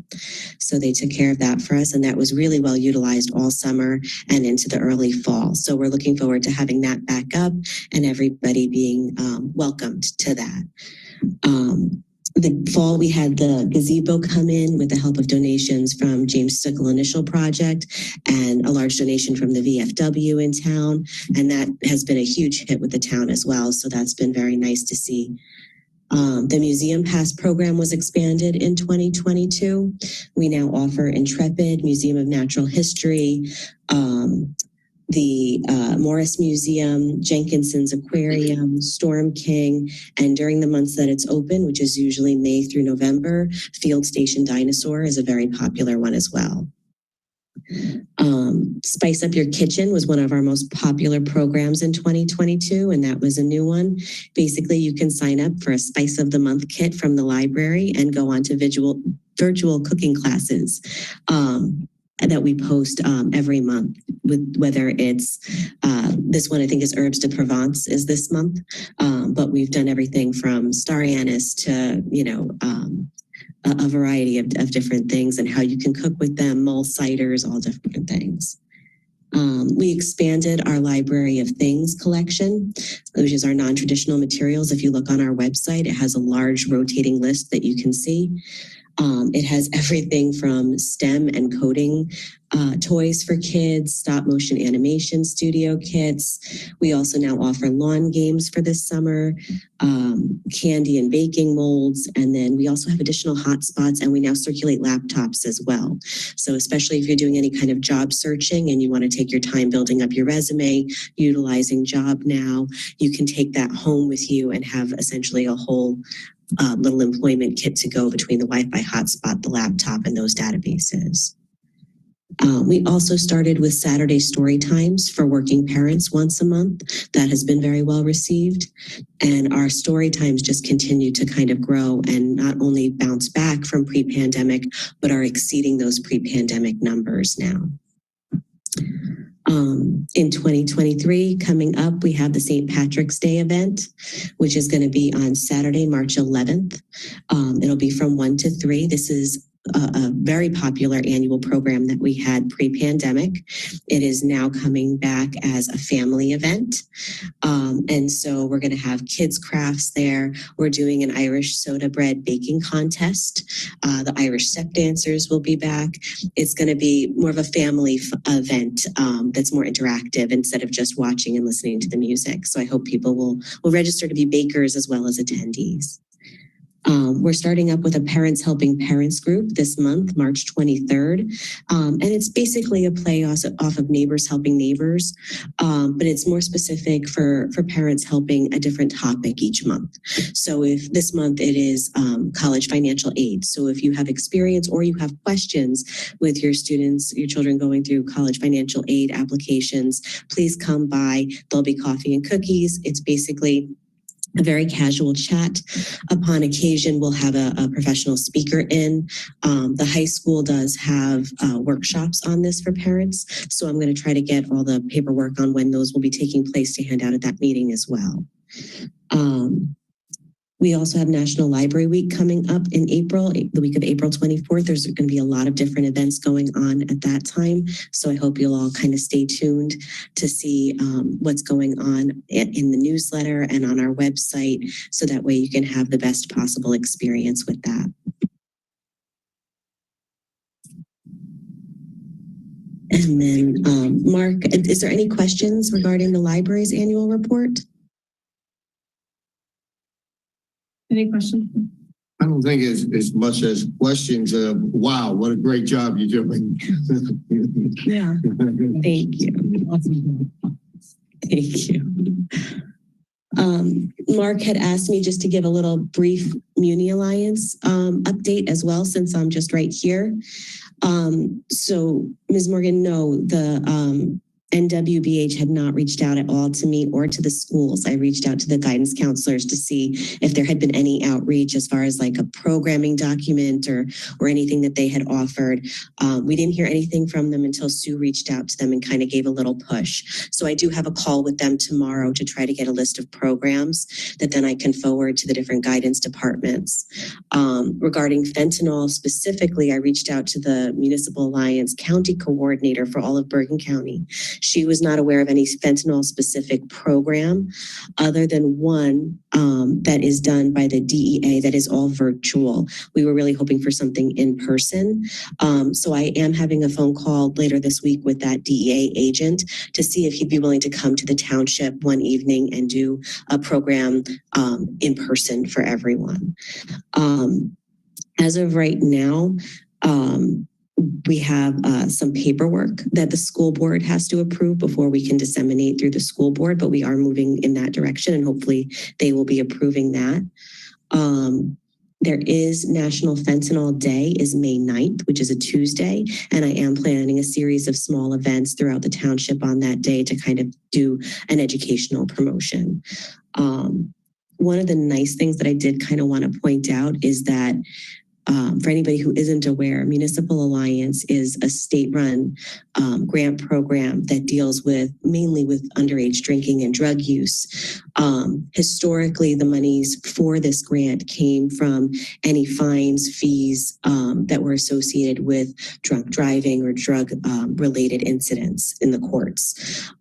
So they took care of that for us, and that was really well utilized all summer and into the early fall. So we're looking forward to having that back up and everybody being welcomed to that. The fall, we had the gazebo come in with the help of donations from James Stickle Initial Project and a large donation from the VFW in town. And that has been a huge hit with the town as well. So that's been very nice to see. The Museum Pass program was expanded in 2022. We now offer Intrepid, Museum of Natural History, the Morris Museum, Jenkinson's Aquarium, Storm King, and during the months that it's open, which is usually May through November, Field Station Dinosaur is a very popular one as well. Spice Up Your Kitchen was one of our most popular programs in 2022, and that was a new one. Basically, you can sign up for a Spice of the Month kit from the library and go on to virtual cooking classes. That we post every month, with whether it's this one, I think is Herbs de Provence is this month, but we've done everything from star anise to a variety of different things and how you can cook with them, mull ciders, all different things. We expanded our Library of Things collection, which is our non-traditional materials. If you look on our website, it has a large rotating list that you can see. It has everything from STEM and coding toys for kids, stop motion animation studio kits. We also now offer lawn games for this summer, candy and baking molds. And then we also have additional hotspots, and we now circulate laptops as well. So especially if you're doing any kind of job searching and you want to take your time building up your resume, utilizing JobNow, you can take that home with you and have essentially a whole little employment kit to go between the Wi-Fi hotspot, the laptop, and those databases. We also started with Saturday story times for working parents once a month. That has been very well received. And our story times just continue to kind of grow and not only bounce back from pre-pandemic, but are exceeding those pre-pandemic numbers now. In 2023, coming up, we have the St. Patrick's Day event, which is going to be on Saturday, March 11th. It'll be from 1 to 3. This is a very popular annual program that we had pre-pandemic. It is now coming back as a family event. And so we're going to have kids crafts there. We're doing an Irish soda bread baking contest. The Irish step dancers will be back. It's going to be more of a family event that's more interactive instead of just watching and listening to the music. So I hope people will register to be bakers as well as attendees. We're starting up with a Parents Helping Parents group this month, March 23rd. And it's basically a play off of Neighbors Helping Neighbors, but it's more specific for parents helping a different topic each month. So if this month it is college financial aid. So if you have experience or you have questions with your students, your children going through college financial aid applications, please come by. There'll be coffee and cookies. It's basically a very casual chat. Upon occasion, we'll have a professional speaker in. The high school does have workshops on this for parents. So I'm going to try to get all the paperwork on when those will be taking place to hand out at that meeting as well. We also have National Library Week coming up in April, the week of April 24th. There's going to be a lot of different events going on at that time. So I hope you'll all kind of stay tuned to see what's going on in the newsletter and on our website. So that way you can have the best possible experience with that. And then, Mark, is there any questions regarding the library's annual report? Any questions? I don't think it's as much as questions of, wow, what a great job you're doing. Yeah. Thank you. Thank you. Mark had asked me just to give a little brief Muni Alliance update as well, since I'm just right here. So Ms. Morgan, no, the NWBH had not reached out at all to me or to the schools. I reached out to the guidance counselors to see if there had been any outreach as far as like a programming document or anything that they had offered. We didn't hear anything from them until Sue reached out to them and kind of gave a little push. So I do have a call with them tomorrow to try to get a list of programs that then I can forward to the different guidance departments. Regarding fentanyl specifically, I reached out to the Municipal Alliance County Coordinator for all of Bergen County. She was not aware of any fentanyl specific program other than one that is done by the DEA that is all virtual. We were really hoping for something in person. So I am having a phone call later this week with that DEA agent to see if he'd be willing to come to the township one evening and do a program in person for everyone. As of right now, we have some paperwork that the school board has to approve before we can disseminate through the school board, but we are moving in that direction and hopefully they will be approving that. There is National Fentanyl Day is May 9th, which is a Tuesday, and I am planning a series of small events throughout the township on that day to kind of do an educational promotion. One of the nice things that I did kind of want to point out is that for anybody who isn't aware, Municipal Alliance is a state-run grant program that deals mainly with underage drinking and drug use. Historically, the monies for this grant came from any fines, fees that were associated with drunk driving or drug-related incidents in the courts.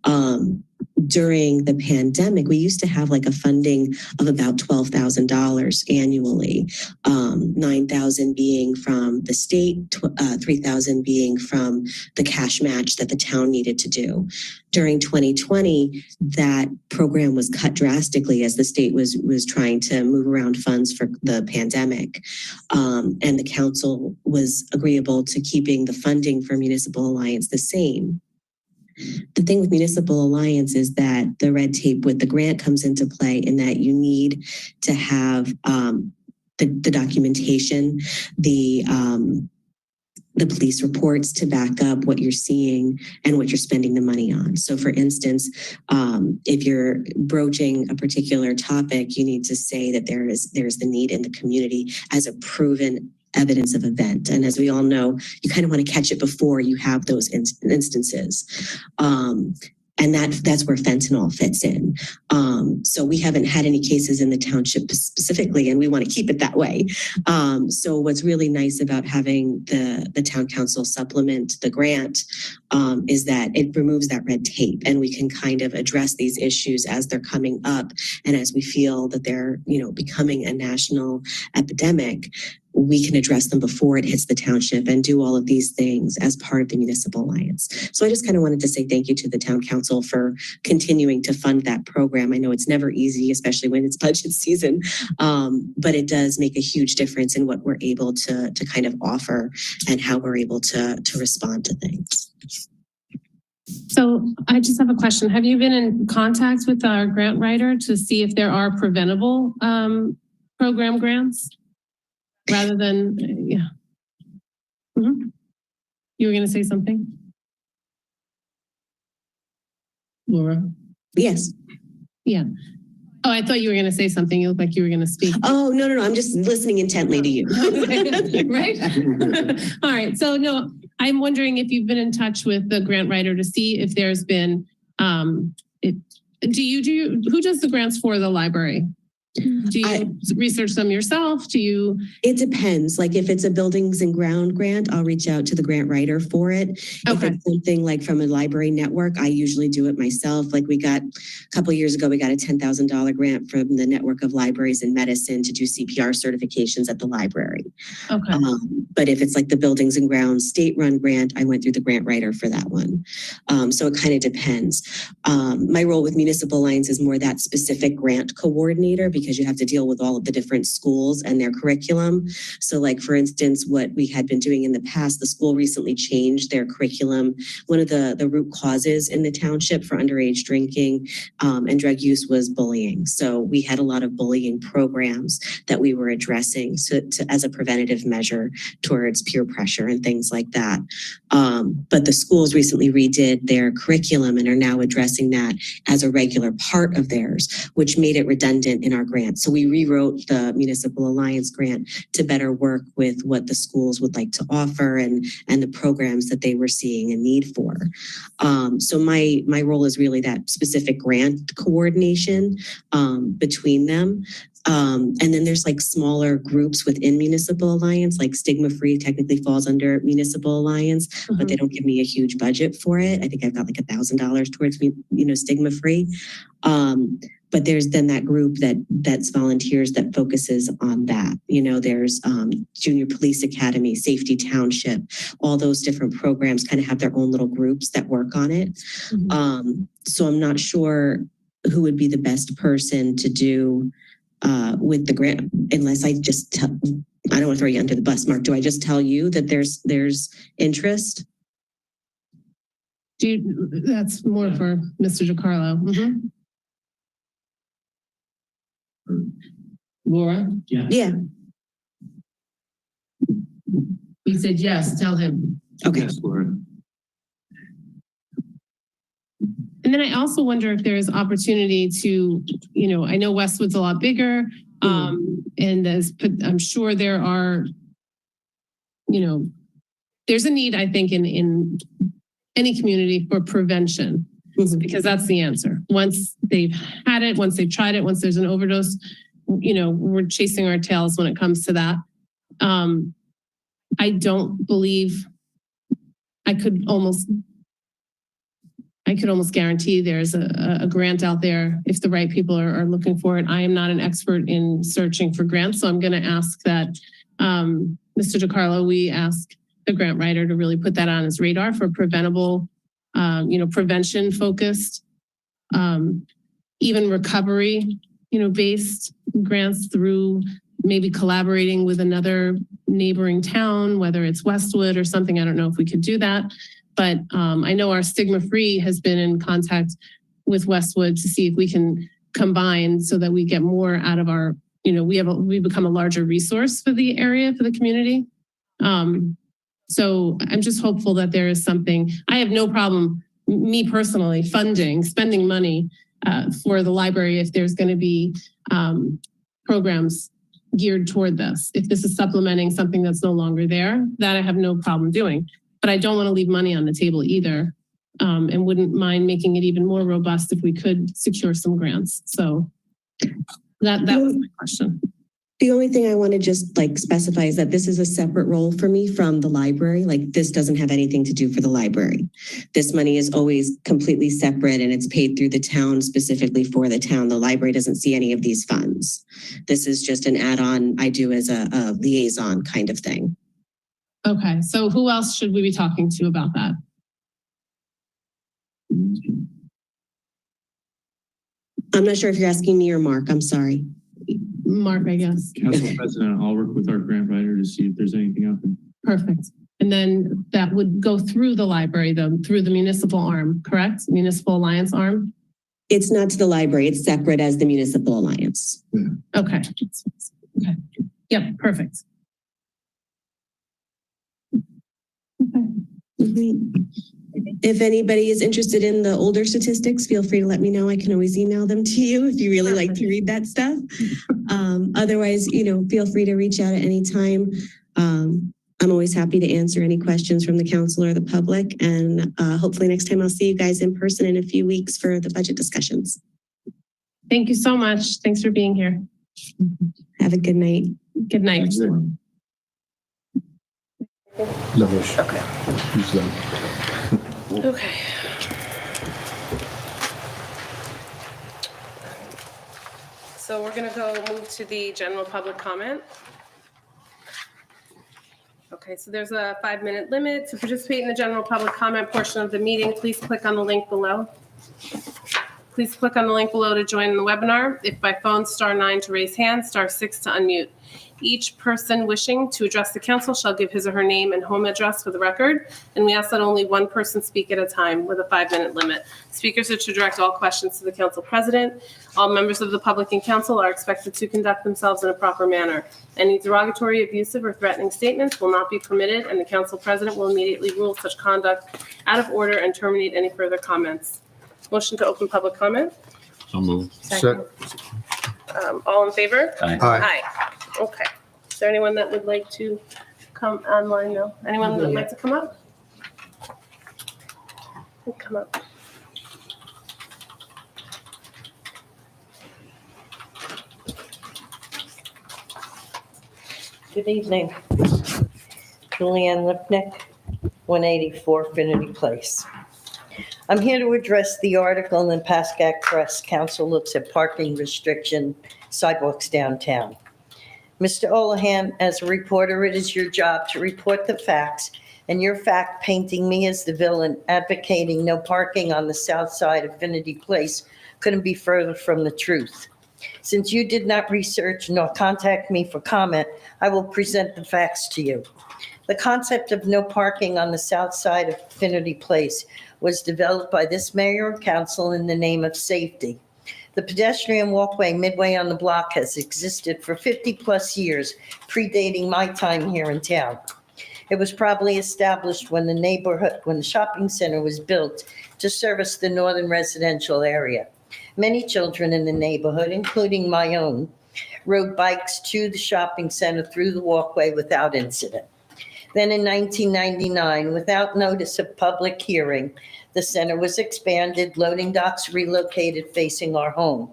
During the pandemic, we used to have like a funding of about $12,000 annually, $9,000 being from the state, $3,000 being from the cash match that the town needed to do. During 2020, that program was cut drastically as the state was trying to move around funds for the pandemic. And the council was agreeable to keeping the funding for Municipal Alliance the same. The thing with Municipal Alliance is that the red tape with the grant comes into play in that you need to have the documentation, the police reports to back up what you're seeing and what you're spending the money on. So for instance, if you're broaching a particular topic, you need to say that there's the need in the community as a proven evidence of event. And as we all know, you kind of want to catch it before you have those instances. And that's where fentanyl fits in. So we haven't had any cases in the township specifically, and we want to keep it that way. So what's really nice about having the town council supplement the grant is that it removes that red tape, and we can kind of address these issues as they're coming up and as we feel that they're, becoming a national epidemic. we can address them before it hits the township and do all of these things as part of the Municipal Alliance. So I just kind of wanted to say thank you to the town council for continuing to fund that program. I know it's never easy, especially when it's budget season, but it does make a huge difference in what we're able to kind of offer and how we're able to respond to things. So I just have a question. Have you been in contact with our grant writer to see if there are preventable program grants rather than, yeah. Mm-hmm. You were going to say something? Laura? Yes. Yeah. Oh, I thought you were going to say something. You look like you were going to speak. Oh, no. I'm just listening intently to you. Right? All right. So no, I'm wondering if you've been in touch with the grant writer to see if there's been, who does the grants for the library? Do you research them yourself? It depends. Like if it's a buildings and ground grant, I'll reach out to the grant writer for it. Okay. If it's something like from a library network, I usually do it myself. Like a couple of years ago, we got a $10,000 grant from the Network of Libraries in Medicine to do CPR certifications at the library. Okay. But if it's like the buildings and grounds state-run grant, I went through the grant writer for that one. So it kind of depends. My role with Municipal Alliance is more that specific grant coordinator, because you have to deal with all of the different schools and their curriculum. So like, for instance, what we had been doing in the past, the school recently changed their curriculum. One of the root causes in the township for underage drinking and drug use was bullying. So we had a lot of bullying programs that we were addressing as a preventative measure towards peer pressure and things like that. But the schools recently redid their curriculum and are now addressing that as a regular part of theirs, which made it redundant in our grant. So we rewrote the Municipal Alliance grant to better work with what the schools would like to offer and the programs that they were seeing a need for. So my role is really that specific grant coordination between them. And then there's like smaller groups within Municipal Alliance, like Stigma Free technically falls under Municipal Alliance, but they don't give me a huge budget for it. I think I've got like $1,000 towards Stigma Free. But there's then that group that's volunteers that focuses on that. There's Junior Police Academy, Safety Township, all those different programs kind of have their own little groups that work on it. Mm-hmm. So I'm not sure who would be the best person to do with the grant, unless I just I don't want to throw you under the bus, Mark. Do I just tell you that there's interest? That's more for Mr. DiCarlo. Mm-hmm. Laura? Yeah. He said yes, tell him. Okay. Yes, Laura. And then I also wonder if there's opportunity to, I know Westwood's a lot bigger, and I'm sure there are, there's a need, I think, in any community for prevention, because that's the answer. Once they've had it, once they've tried it, once there's an overdose, we're chasing our tails when it comes to that. I don't believe I could almost guarantee there's a grant out there if the right people are looking for it. I am not an expert in searching for grants, so I'm going to ask that Mr. DiCarlo, we ask the grant writer to really put that on his radar for preventable, prevention focused, even recovery, based grants through maybe collaborating with another neighboring town, whether it's Westwood or something. I don't know if we could do that. But I know our Stigma Free has been in contact with Westwood to see if we can combine so that we get more out of our, we become a larger resource for the area, for the community. So I'm just hopeful that there is something. I have no problem, me personally, spending money for the library if there's going to be programs geared toward this. If this is supplementing something that's no longer there, that I have no problem doing. But I don't want to leave money on the table either, and wouldn't mind making it even more robust if we could secure some grants. So that was my question. The only thing I want to just like specify is that this is a separate role for me from the library. Like this doesn't have anything to do for the library. This money is always completely separate and it's paid through the town specifically for the town. The library doesn't see any of these funds. This is just an add-on I do as a liaison kind of thing. Okay, so who else should we be talking to about that? I'm not sure if you're asking me or Mark. I'm sorry. Mark, I guess. Council President, I'll work with our grant writer to see if there's anything out there. Perfect. And then that would go through the library, though, through the municipal arm, correct? Municipal Alliance arm? It's not to the library. It's separate as the Municipal Alliance. Okay. Okay. Yep, perfect. Okay. If anybody is interested in the older statistics, feel free to let me know. I can always email them to you if you really like to read that stuff. Otherwise, feel free to reach out at any time. I'm always happy to answer any questions from the council or the public. And hopefully next time I'll see you guys in person in a few weeks for the budget discussions. Thank you so much. Thanks for being here. Have a good night. Good night. Okay. So we're gonna move to the general public comment. Okay, so there's a 5-minute limit. To participate in the general public comment portion of the meeting, please click on the link below. Please click on the link below to join the webinar. If by phone, *9 to raise hand, *6 to unmute. Each person wishing to address the council shall give his or her name and home address for the record, and we ask that only one person speak at a time with a 5-minute limit. Speakers are to direct all questions to the council president. All members of the public and council are expected to conduct themselves in a proper manner. Any derogatory, abusive, or threatening statements will not be permitted, and the council president will immediately rule such conduct out of order and terminate any further comments. Motion to open public comment. So moved. Second. All in favor? Aye. Aye. Okay. Is there anyone that would like to come online? No. Anyone that would like to come up? Come up. Good evening. Julianne Lipnick, 184 Affinity Place. I'm here to address the article in the Pascack Press. Council looks at parking restriction sidewalks downtown. Mr. Olahan, as a reporter, it is your job to report the facts, and your fact painting me as the villain advocating no parking on the south side of Affinity Place couldn't be further from the truth. Since you did not research nor contact me for comment, I will present the facts to you. The concept of no parking on the south side of Affinity Place was developed by this mayor and council in the name of safety. The pedestrian walkway midway on the block has existed for 50 plus years, predating my time here in town. It was probably established when the shopping center was built to service the northern residential area. Many children in the neighborhood, including my own, rode bikes to the shopping center through the walkway without incident. Then in 1999, without notice of public hearing, the center was expanded, loading docks relocated facing our home.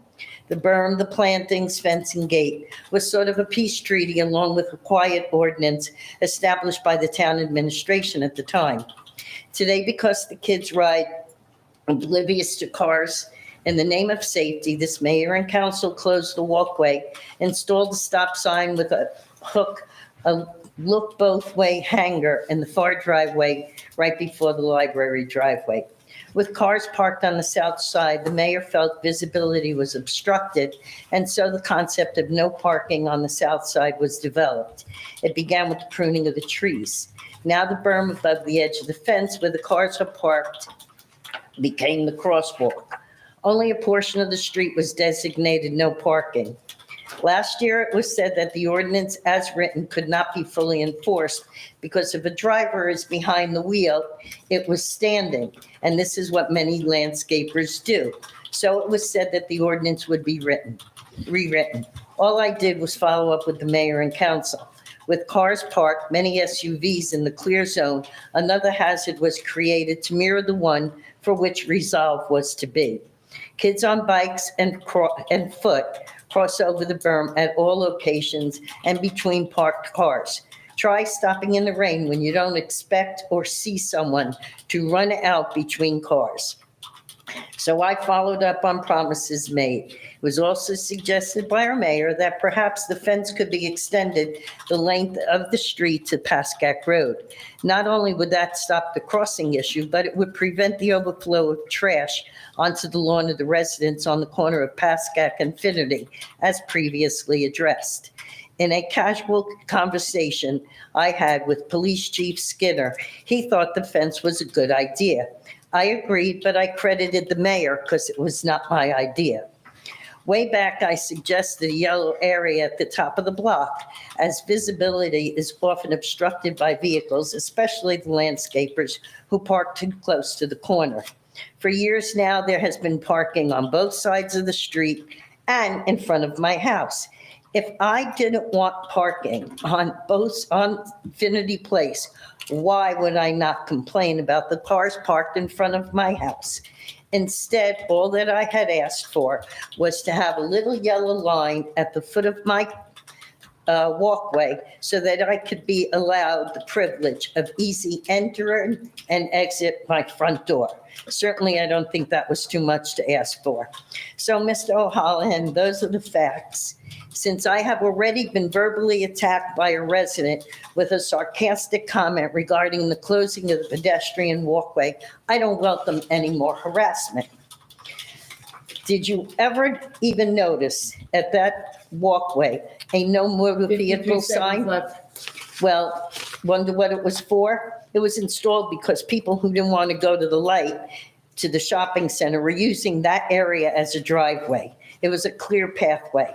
The berm, the plantings, fencing, gate was sort of a peace treaty along with a quiet ordinance established by the town administration at the time. Today, because the kids ride oblivious to cars, in the name of safety, this mayor and council closed the walkway, installed a stop sign with a hook, a look both way hanger in the far driveway right before the library driveway. With cars parked on the south side, the mayor felt visibility was obstructed, and so the concept of no parking on the south side was developed. It began with the pruning of the trees. Now the berm above the edge of the fence where the cars are parked became the crosswalk. Only a portion of the street was designated no parking. Last year, it was said that the ordinance as written could not be fully enforced because if a driver is behind the wheel, it was standing. And this is what many landscapers do. So it was said that the ordinance would be rewritten. All I did was follow up with the mayor and council. With cars parked, many SUVs in the clear zone, another hazard was created to mirror the one for which resolve was to be. Kids on bikes and foot cross over the berm at all locations and between parked cars. Try stopping in the rain when you don't expect or see someone to run out between cars. So I followed up on promises made. It was also suggested by our mayor that perhaps the fence could be extended the length of the street to Pascack Road. Not only would that stop the crossing issue, but it would prevent the overflow of trash onto the lawn of the residents on the corner of Pascack and Finnerty, as previously addressed. In a casual conversation I had with Police Chief Skinner, he thought the fence was a good idea. I agreed, but I credited the mayor because it was not my idea. Way back, I suggested a yellow area at the top of the block, as visibility is often obstructed by vehicles, especially the landscapers who park too close to the corner. For years now, there has been parking on both sides of the street and in front of my house. If I didn't want parking on Finnerty Place, why would I not complain about the cars parked in front of my house? Instead, all that I had asked for was to have a little yellow line at the foot of my walkway so that I could be allowed the privilege of easy entering and exit my front door. Certainly, I don't think that was too much to ask for. So, Mr. O'Halloran, those are the facts. Since I have already been verbally attacked by a resident with a sarcastic comment regarding the closing of the pedestrian walkway, I don't welcome any more harassment. Did you ever even notice at that walkway a no motor vehicle sign? Well, wonder what it was for? It was installed because people who didn't want to go to the light to the shopping center were using that area as a driveway. It was a clear pathway.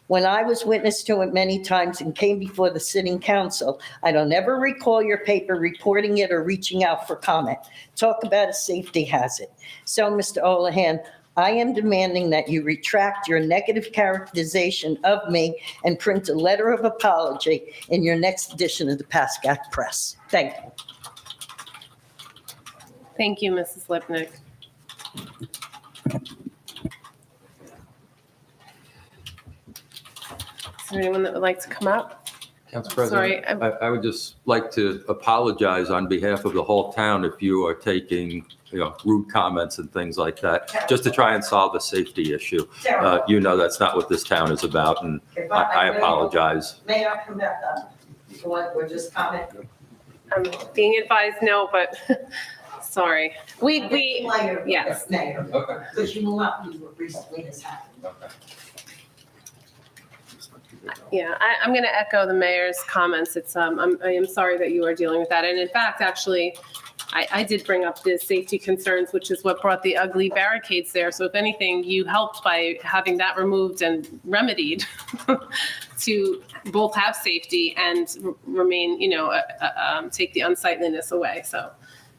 When I was witness to it many times and came before the sitting council, I don't ever recall your paper reporting it or reaching out for comment. Talk about a safety hazard. So, Mr. O'Halloran, I am demanding that you retract your negative characterization of me and print a letter of apology in your next edition of the Pascack Press. Thank you. Thank you, Mrs. Lipnick. Is there anyone that would like to come up? Council President, I would just like to apologize on behalf of the whole town if you are taking, rude comments and things like that, just to try and solve a safety issue. You know that's not what this town is about, and I apologize. May I come back up? Or just comment? I'm being advised no, but sorry. Yes. Mayor, because you know what recently has happened. Yeah, I'm going to echo the mayor's comments. It's I am sorry that you are dealing with that. And in fact, actually, I did bring up the safety concerns, which is what brought the ugly barricades there. So if anything, you helped by having that removed and remedied to both have safety and remain, take the unsightliness away. So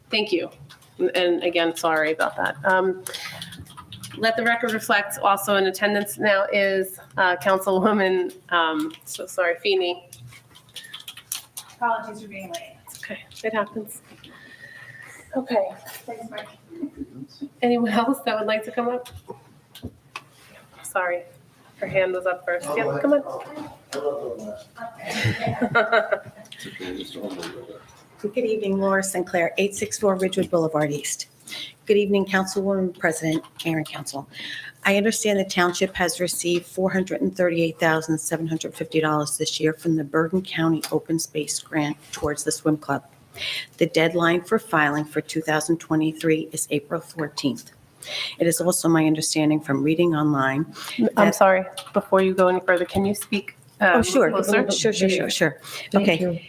thank you. And again, sorry about that. Let the record reflect also in attendance now is Councilwoman, Feeney. Apologies for being late. It's okay, it happens. Okay, Thanks, Mike. anyone else that would like to come up? Sorry, her hand was up first. Yep, come on. Good evening, Laura Sinclair, 864 Ridgewood Boulevard East. Good evening, Councilwoman, President, Mayor, and Council. I understand the township has received $438,750 this year from the Bergen County Open Space Grant towards the swim club. The deadline for filing for 2023 is April 14th. It is also my understanding from reading online. I'm sorry, before you go any further, can you speak Sure. closer? Sure. Thank Okay. you.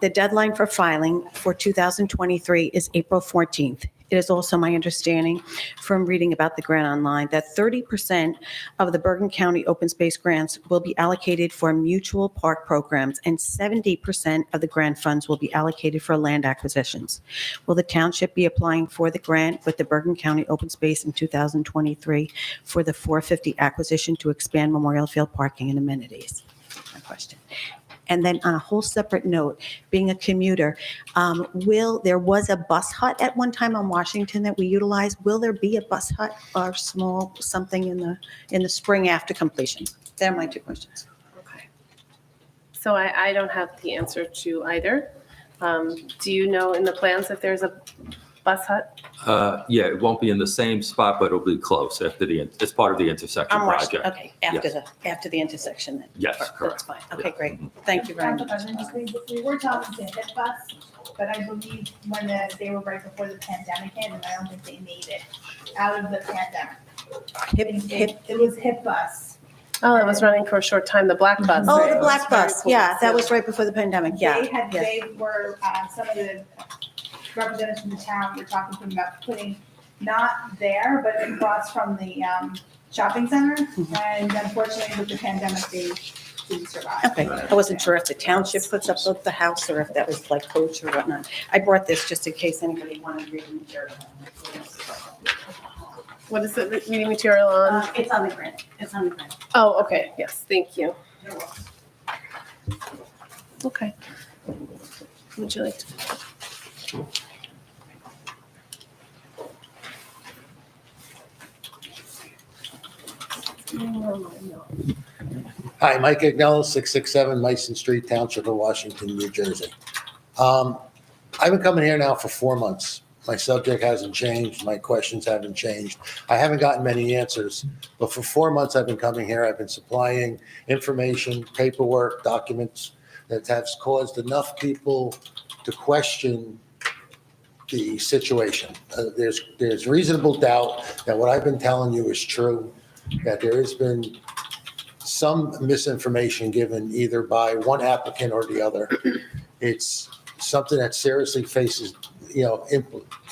The deadline for filing for 2023 is April 14th. It is also my understanding from reading about the grant online that 30% of the Bergen County open space grants will be allocated for mutual park programs and 70% of the grant funds will be allocated for land acquisitions. Will the township be applying for the grant with the Bergen County open space in 2023 for the 450 acquisition to expand Memorial Field parking and amenities? My question. And then on a whole separate note, being a commuter, there was a bus hut at one time on Washington that we utilized. Will there be a bus hut or small something in the spring after completion? They're my two questions. Okay. So I don't have the answer to either. Do you know in the plans if there's a bus hut? Yeah, it won't be in the same spot, but it'll be close it's part of the intersection On Washington, project. okay, after the intersection then. Yes, That's correct. fine. Okay, great. Thank you very Council much. President, just we were talking to HIP bus, but I believe when they were right before the pandemic hit, and I don't think they made it out of the pandemic. It was HIP bus. Oh, it was running for a short time, the black bus. Oh, right? the It black was very bus, cool. yeah, that was right before the pandemic, yeah. They were, some of the representatives from the town were talking to them about putting, not there, but across from the shopping center. And unfortunately, with the pandemic, they didn't survive. Okay, I wasn't sure if the township puts up the house or if that was like coach or whatnot. I brought this just in case anybody wanted to read the material. What is the reading material on? It's on the grant, it's on the grant. Oh, okay, yes, thank you. Okay. Would you like to? Hi, Mike Agnello, 667 Mason Street, Township of Washington, New Jersey. I've been coming here now for 4 months. My subject hasn't changed. My questions haven't changed. I haven't gotten many answers, but for 4 months I've been coming here. I've been supplying information, paperwork, documents that have caused enough people to question the situation. There's reasonable doubt that what I've been telling you is true, that there has been some misinformation given either by one applicant or the other. It's something that seriously faces,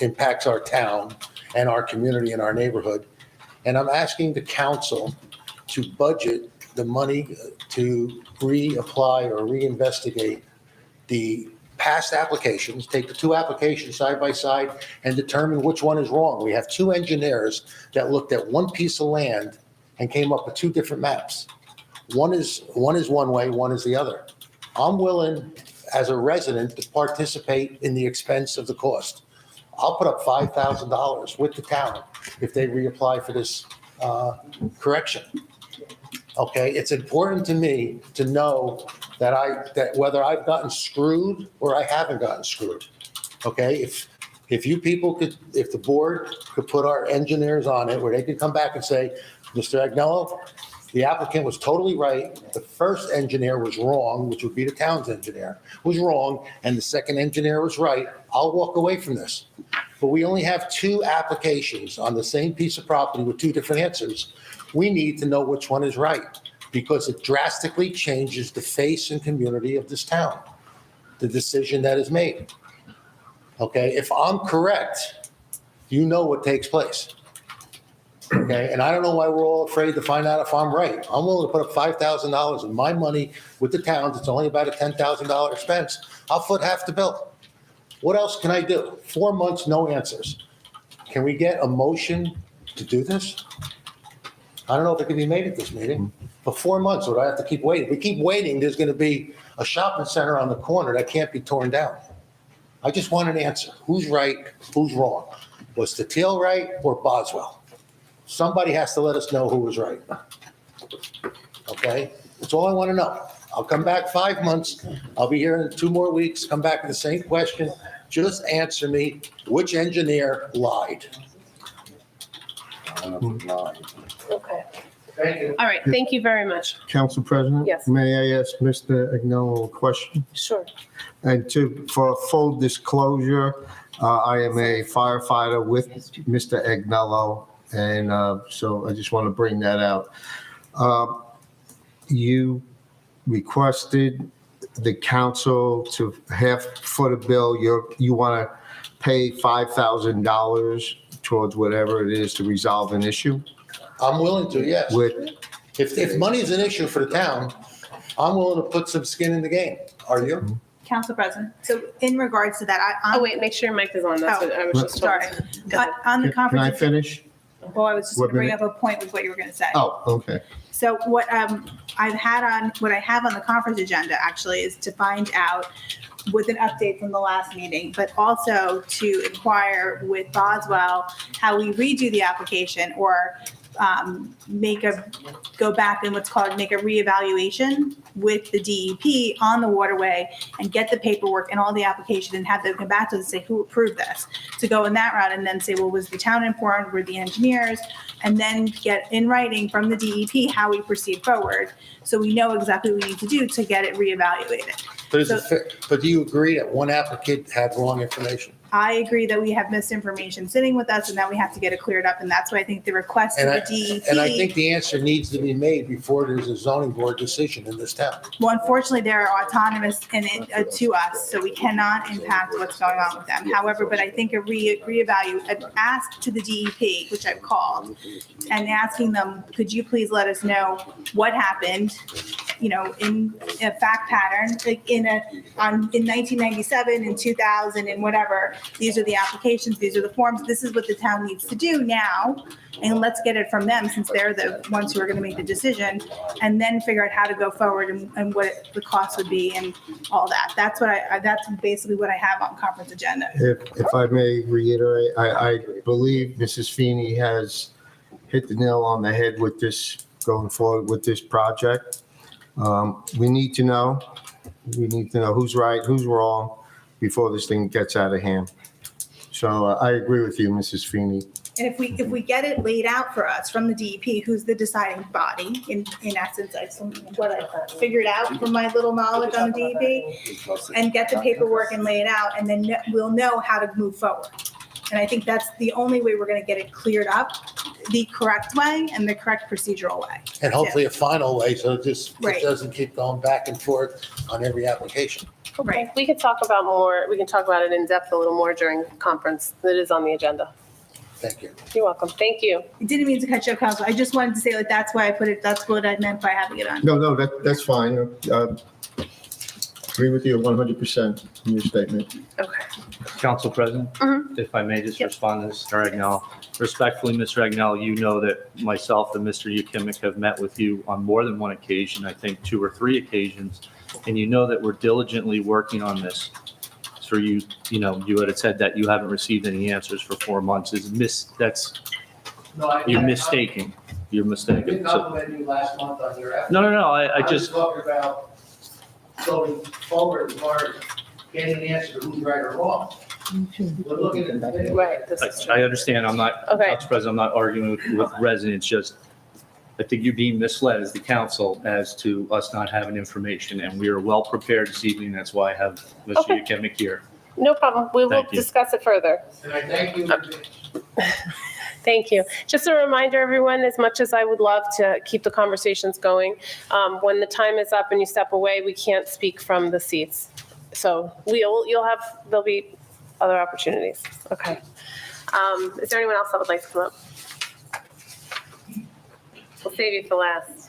impacts our town and our community and our neighborhood. And I'm asking the council to budget the money to reapply or reinvestigate the past applications, take the two applications side by side and determine which one is wrong. We have two engineers that looked at one piece of land and came up with two different maps. One is one way, one is the other. I'm willing, as a resident, to participate in the expense of the cost. I'll put up $5,000 with the town if they reapply for this correction. Okay, it's important to me to know that whether I've gotten screwed or I haven't gotten screwed. Okay, if you people could, if the board could put our engineers on it, where they could come back and say, Mr. Agnello, the applicant was totally right. The first engineer was wrong, which would be the town's engineer, was wrong, and the second engineer was right. I'll walk away from this. But we only have two applications on the same piece of property with two different answers. We need to know which one is right, because it drastically changes the face and community of this town, the decision that is made. Okay, if I'm correct, you know what takes place. Okay, and I don't know why we're all afraid to find out if I'm right. I'm willing to put up $5,000 of my money with the towns. It's only about a $10,000 expense. I'll foot half the bill. What else can I do? 4 months, no answers. Can we get a motion to do this? I don't know if it can be made at this meeting. For 4 months, would I have to keep waiting? If we keep waiting, there's going to be a shopping center on the corner that can't be torn down. I just want an answer. Who's right? Who's wrong? Was Tatil right or Boswell? Somebody has to let us know who was right. Okay? That's all I want to know. I'll come back 5 months. I'll be here in 2 more weeks, come back with the same question. Just answer me, which engineer lied? Okay. Thank you. All right, thank you very much. Council President? Yes. May I ask Mr. Agnello a question? Sure. And for full disclosure, I am a firefighter with Mr. Agnello, and so I just want to bring that out. You requested the council to half foot a bill. You want to pay $5,000 towards whatever it is to resolve an issue? I'm willing to, yes. With If money is an issue for the town, I'm willing to put some skin in the game. Are you? Council President, so in regards to that, Oh, wait, make sure your mic is on. That's what I was just told. Sorry. On the Can I conference, finish? well, I was just What going to bring minute? up a point with what you were going to say. Oh, okay. So what I have on the conference agenda actually is to find out with an update from the last meeting, but also to inquire with Boswell how we redo the application or go back and make a reevaluation with the DEP on the waterway and get the paperwork and all the application and have them come back to us and say, who approved this? To go in that route and then say, well, was the town informed, were the engineers? And then get in writing from the DEP how we proceed forward. So we know exactly what we need to do to get it reevaluated. But do you agree that one applicant had wrong information? I agree that we have misinformation sitting with us and that we have to get it cleared up. And that's why I think the request of the DEP. And I think the answer needs to be made before there's a zoning board decision in this town. Well, unfortunately, they're autonomous to us, so we cannot impact what's going on with them. However, but I think I've asked to the DEP, which I've called, and asking them, could you please let us know what happened, in a fact pattern, like in 1997, in 2000, and whatever. These are the applications, these are the forms, this is what the town needs to do now, and let's get it from them since they're the ones who are gonna make the decision, and then figure out how to go forward and what the cost would be and all that. That's basically what I have on conference agenda. If I may reiterate, I believe Mrs. Feeney has hit the nail on the head with this, going forward with this project. We need to know who's right, who's wrong before this thing gets out of hand. So I agree with you, Mrs. Feeney. And if we get it laid out for us from the DEP, who's the deciding body, in essence, what I figured out from my little knowledge on the DEP, and get the paperwork and lay it out, and then we'll know how to move forward. And I think that's the only way we're going to get it cleared up, the correct way and the correct procedural way. And hopefully a final way, so it Right. doesn't keep going back and forth on every application. Right. We can talk about it in depth a little more during conference. It is on the agenda. Thank you. You're welcome. Thank you. I didn't mean to cut you off, Council. I just wanted to say, that's why I put it, that's what I meant by having it on. No, that's fine. Agree with you 100% in your statement. Okay. Council President, if I may just respond to Mr. Ragnall. Respectfully, Mr. Ragnall, you know that myself and Mr. Yukimic have met with you on more than one occasion, I think 2 or 3 occasions, and you know that we're diligently working on this. So you had said that you haven't received any answers for 4 months. You're mistaken. You're mistaken. I didn't compliment you last month on your effort. No, I I was just, talking about going forward as far as getting an answer to who's right or wrong. We're looking at the Right. This is true. I understand. I'm not, Okay. Council President, I'm not arguing with residents, just I think you're being misled as the council as to us not having information, and we are well prepared this evening. That's why I have Mr. Okay. Yukimic here. No problem. We will Thank you. discuss it further. And I thank you. Thank you. Just a reminder, everyone, as much as I would love to keep the conversations going, when the time is up and you step away, we can't speak from the seats. So there'll be other opportunities. Okay. Is there anyone else that would like to come up? We'll save you for last.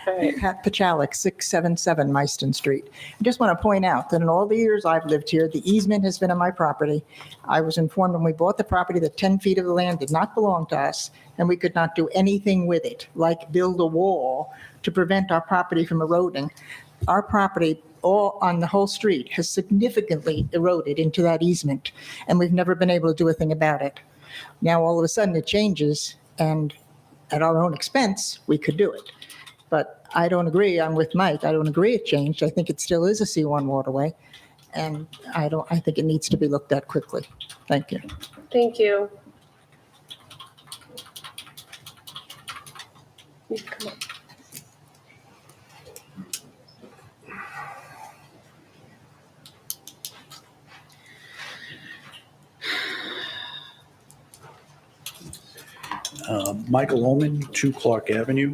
All right. Pat Pachalik, 677 Meissen Street. I just want to point out that in all the years I've lived here, the easement has been on my property. I was informed when we bought the property that 10 feet of the land did not belong to us, and we could not do anything with it, like build a wall to prevent our property from eroding. Our property, all on the whole street, has significantly eroded into that easement, and we've never been able to do a thing about it. Now, all of a sudden, it changes, and at our own expense, we could do it. But I don't agree. I'm with Mike. I don't agree it changed. I think it still is a C1 waterway. And I think it needs to be looked at quickly. Thank you. Thank you. You can come up. Michael Ullman, 2 Clark Avenue.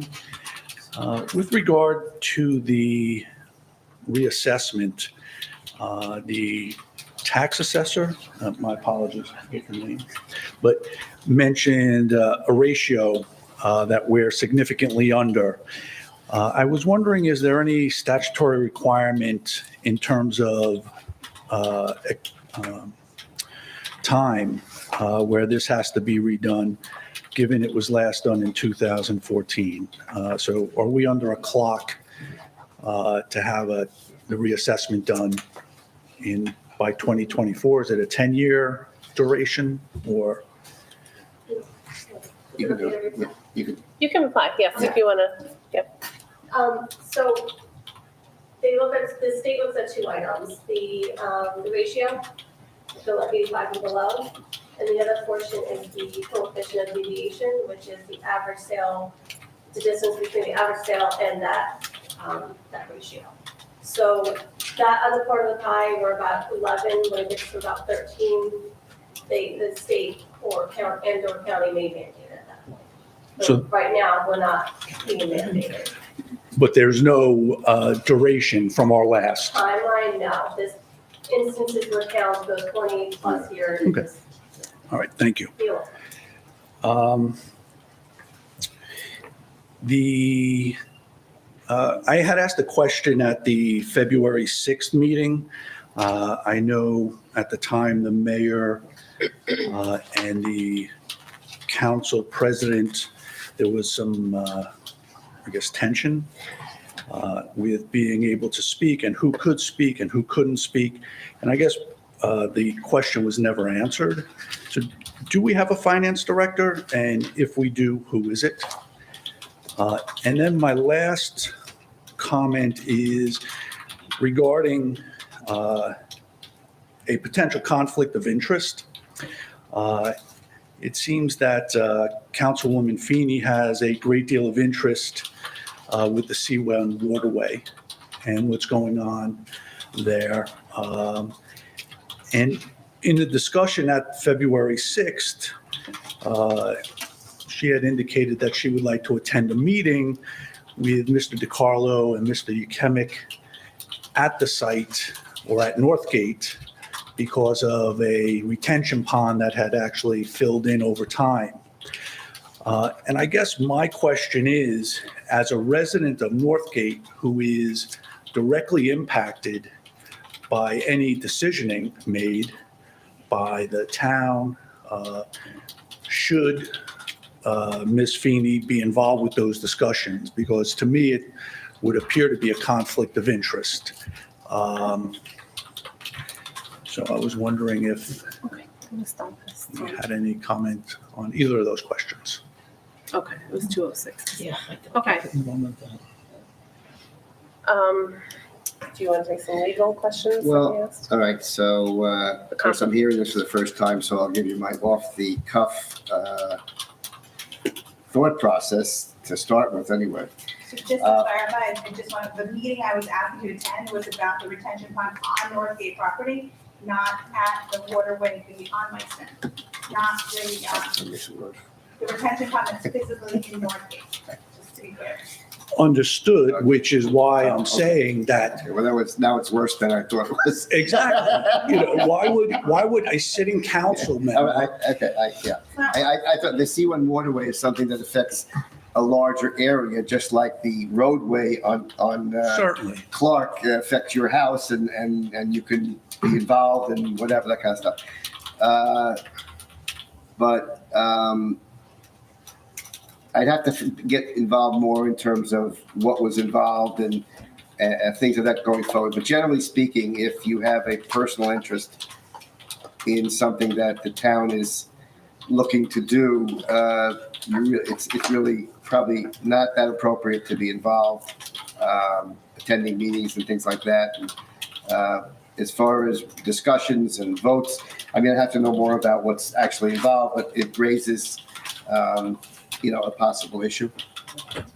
With regard to the reassessment, the tax assessor, my apologies, I forget your name, but mentioned a ratio that we're significantly under. I was wondering, is there any statutory requirement in terms of time where this has to be redone? given it was last done in 2014. So are we under a clock to have the reassessment done by 2024? Is it a 10-year duration or? You can do it. Yeah, you can. You can apply, yes, if you want to, yep. So the state looks at two items, the ratio, the 85 and below, and the other portion is the coefficient of deviation, which is the average sale, the distance between the average sale and that ratio. So that other part of the pie, we're about 11, when it gets to about 13, the state or county may mandate it at that point. So- Right now, we're not being mandated. But there's no duration from our last. Timeline, no. This instances where towns go 20 plus years. Okay. All right, thank you. Deal. I had asked a question at the February 6th meeting. I know at the time the mayor and the council president, there was some, I guess, tension with being able to speak and who could speak and who couldn't speak. And I guess the question was never answered. So do we have a finance director? And if we do, who is it? And then my last comment is regarding a potential conflict of interest. It seems that Councilwoman Feeney has a great deal of interest with the C1 waterway and what's going on there. And in the discussion at February 6th, she had indicated that she would like to attend a meeting with Mr. DiCarlo and Mr. Yukemic at the site or at Northgate because of a retention pond that had actually filled in over time. And I guess my question is, as a resident of Northgate who is directly impacted by any decisioning made by the town, should Ms. Feeney be involved with those discussions? Because to me, it would appear to be a conflict of interest. So I was wondering if you had any comment on either of those questions. Okay, it was 206. Yeah. Okay. Do you want to take some legal questions that we Well, asked? all right, so of course, I'm hearing this for the first time, so I'll give you my off-the-cuff thought process to start with anyway. So just to clarify, I just want, the meeting I was asked to attend was about the retention pond on Northgate property, not at the waterway on Meissen, not the retention pond that's physically in Northgate, just to be clear. Understood, which is why I'm saying that. Well, now it's worse than I thought it was. Exactly. You know, why would a sitting council member? I thought the C1 waterway is something that affects a larger area, just like the roadway on Certainly. Clark affects your house and you can be involved in whatever, that kind of stuff. But I'd have to get involved more in terms of what was involved and things of that going forward. But generally speaking, if you have a personal interest in something that the town is looking to do, it's really probably not that appropriate to be involved, attending meetings and things like that. And, as far as discussions and votes, I mean, I have to know more about what's actually involved, but it raises, a possible issue.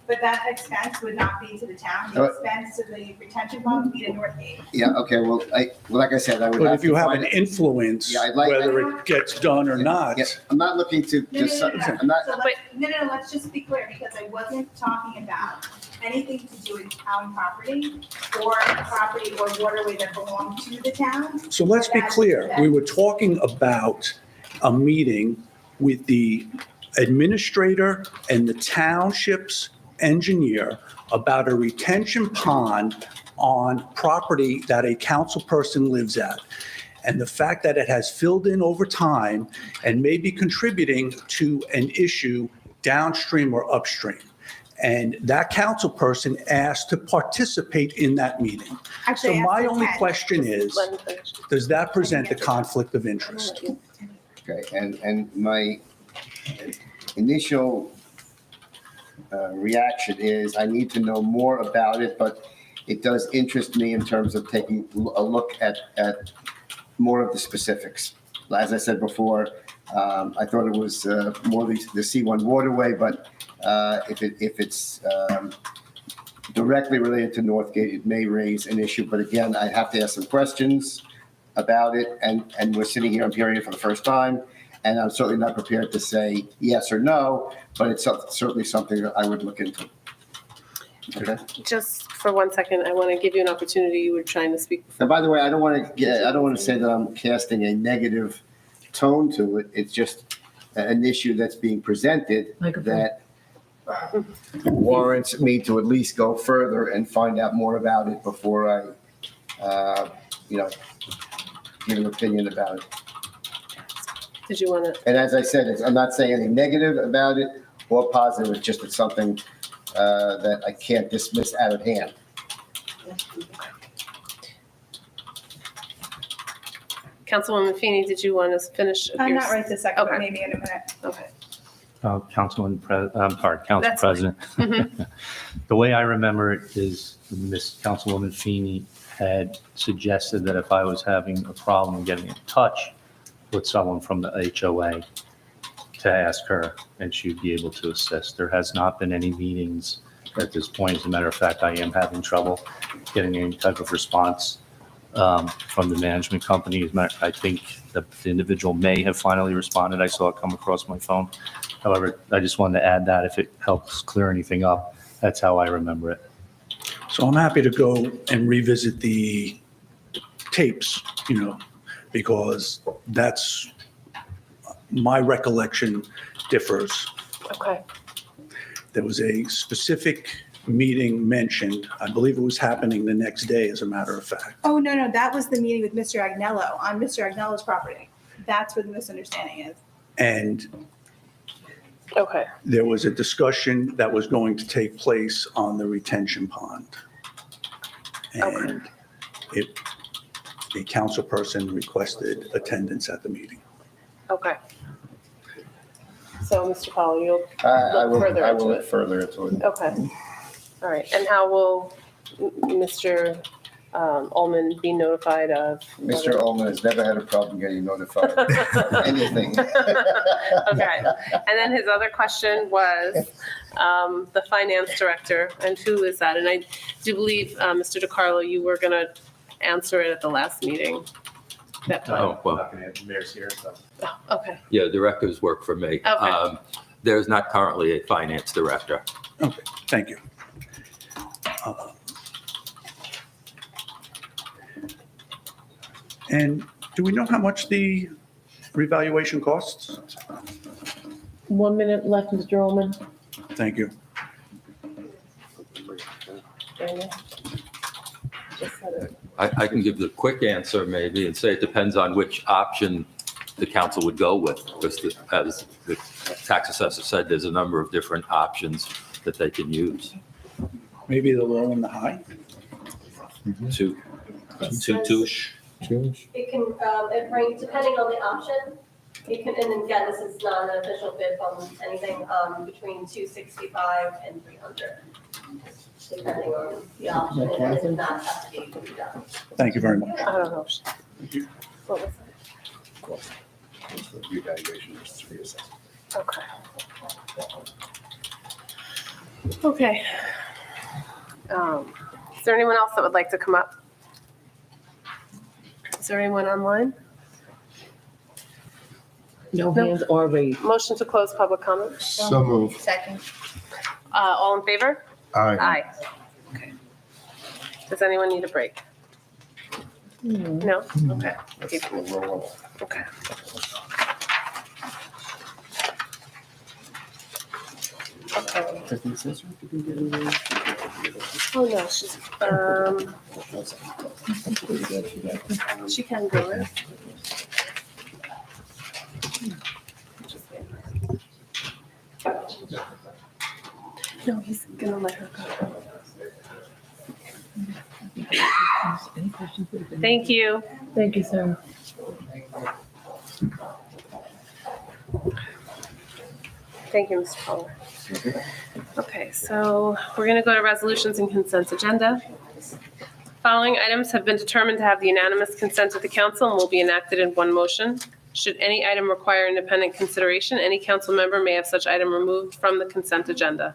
But that expense would not be to the town, the expense to the retention pond would be to Northgate. Yeah, okay, well, like I said, I would But have if you to have find an it. influence, Yeah, I'd like- whether it gets done or not. Yeah, I'm not looking to, No, just, no, no, no. I'm not, So let's just be clear, because I wasn't talking about anything to do with town property or property or waterway that belong to the town. So let's be clear, we were talking about a meeting with the administrator and the township's engineer about a retention pond on property that a council person lives at. And the fact that it has filled in over time and may be contributing to an issue downstream or upstream. And that council person asked to participate in that meeting. Actually, So I my asked for only 10. question is, Let him finish. does that present a conflict of interest? Okay, and my initial reaction is I need to know more about it, but it does interest me in terms of taking a look at more of the specifics. As I said before, I thought it was more the C1 waterway, but if it's directly related to Northgate, it may raise an issue. But again, I have to ask some questions about it, and we're sitting here, I'm hearing it for the first time, and I'm certainly not prepared to say yes or no, but it's certainly something that I would look into. Okay. Just for 1 second, I want to give you an opportunity. You were trying to speak. And by the way, I don't want to say that I'm casting a negative tone to it. It's just an issue that's being presented that warrants me to at least go further and find out more about it before I, give an opinion about it. Did you want to? And as I said, I'm not saying anything negative about it or positive. It's just something that I can't dismiss out of hand. Councilwoman Feeney, did you want to finish? I'm not right this second, but Okay. maybe in a minute. Okay. Council That's President. Mhm. The way I remember it is Miss Councilwoman Feeney had suggested that if I was having a problem getting in touch with someone from the HOA, to ask her, and she'd be able to assist. There has not been any meetings at this point. As a matter of fact, I am having trouble getting any type of response from the management company. I think the individual may have finally responded. I saw it come across my phone. However, I just wanted to add that if it helps clear anything up, that's how I remember it. So I'm happy to go and revisit the tapes, because that's, my recollection differs. Okay. There was a specific meeting mentioned. I believe it was happening the next day, as a matter of fact. Oh, no, that was the meeting with Mr. Agnello on Mr. Agnello's property. That's where the misunderstanding is. And Okay. there was a discussion that was going to take place on the retention pond. And a council person requested attendance at the meeting. Okay. So, Mr. Powell, you'll I look further will into look it. further into it. Okay. All right. And how will Mr. Ullman be notified of? Mr. Ullman has never had a problem getting notified of anything. Okay. And then his other question was the finance director, and who is that? And I do believe, Mr. DiCarlo, you were going to answer it at the last meeting. That time. Oh, well, Mayor's here, so. Oh, okay. yeah, directors work for me. Okay. There's not currently a finance director. Okay, thank you. And do we know how much the revaluation costs? 1 minute left, Mr. Ullman. Thank you. I can give the quick answer maybe and say it depends on which option the council would go with. Because as the tax assessor said, there's a number of different options that they can use. Maybe the low and the high? Two. It can, it range, depending on the option, it can, and again, this is not an official bid from anything, between 265 and 300. Depending on the option, and it does not have to be done. Thank you very much. I don't know. What was Revaluation is 3 assessments. that? Okay. Okay. Is there anyone else that would like to come up? Is there anyone online? No hands are raised. Motion to close public comment? So moved. Second. All in favor? Aye. Aye. Okay. Does anyone need a break? No? Okay. Let's roll. Okay. Okay. Oh, no, she's, she can go, right? No, he's gonna let her go. Thank you. Thank you, sir. Thank you, Mr. Fuller. Okay, so we're going to go to resolutions and consent agenda. Following items have been determined to have the unanimous consent of the council and will be enacted in one motion. Should any item require independent consideration, any council member may have such item removed from the consent agenda.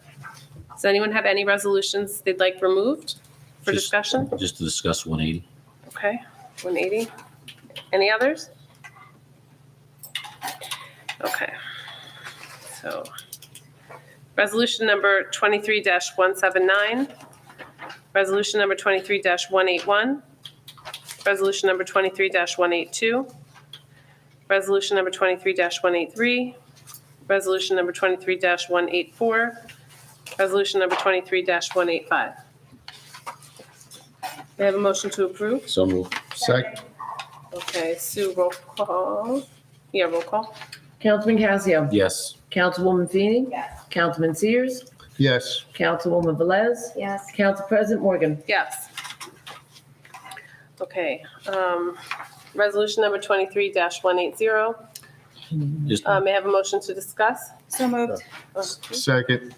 Does anyone have any resolutions they'd like removed for Just- discussion? Just to discuss 180. Okay, 180. Any others? Okay. So, resolution number 23-179, resolution number 23-181, resolution number 23-182, resolution number 23-183, resolution number 23-184, resolution number 23-185. May I have a motion to approve? So moved. Second. Okay, Sue, roll call. Yeah, roll call. Councilman Casio. Yes. Councilwoman Feeney. Yes. Councilman Sears. Yes. Councilwoman Velez. Yes. Council President Morgan. Yes. Okay, resolution number 23-180. Just May I have a motion to discuss? So moved. Second.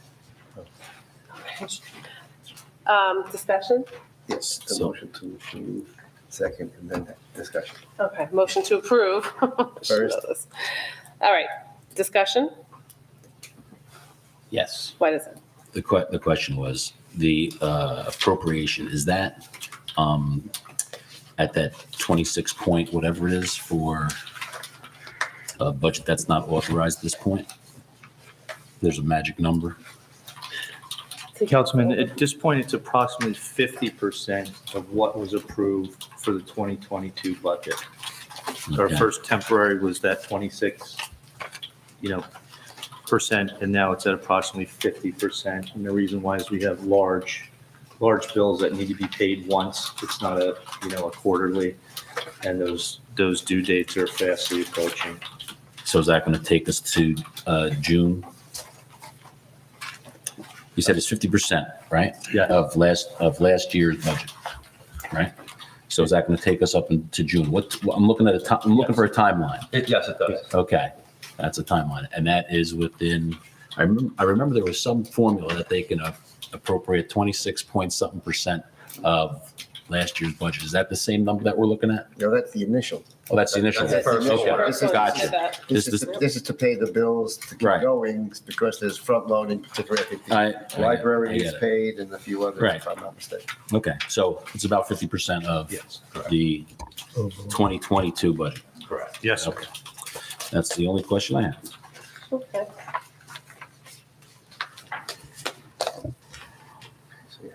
Discussion? Yes, the So- motion to approve, second, and then discussion. Okay, motion to approve. Should know this. All right, discussion? yes. What is it? The question was, the appropriation, is that at that 26 point, whatever it is, for a budget that's not authorized at this point? There's a magic number? Councilman, at this point, it's approximately 50% of what was approved for the 2022 budget. So our Okay. first temporary was that 26, percent, and now it's at approximately 50%. And the reason why is we have large bills that need to be paid once. It's not a quarterly, and those due dates are fastly approaching. So is that going to take us to June? You said it's 50%, right? Yeah. Of last year's budget, right? So is that going to take us up into June? I'm looking for a timeline. Yes, it does. Okay, that's a timeline, and that is within. I remember there was some formula that they can appropriate 26 point something percent of last year's budget. Is that the same number that we're looking at? No, that's the initial. Oh, that's the initial. That's the first Okay, one. This is- gotcha. This This is to pay the bills to keep Right. going, because there's front loading, particularly, I think the I library get is it. paid and a few others, Right. if I'm not mistaken. Okay, so it's about 50% of Yes, the 2022 budget. correct. Yes, sir. Okay. That's the only question I have. Okay. So you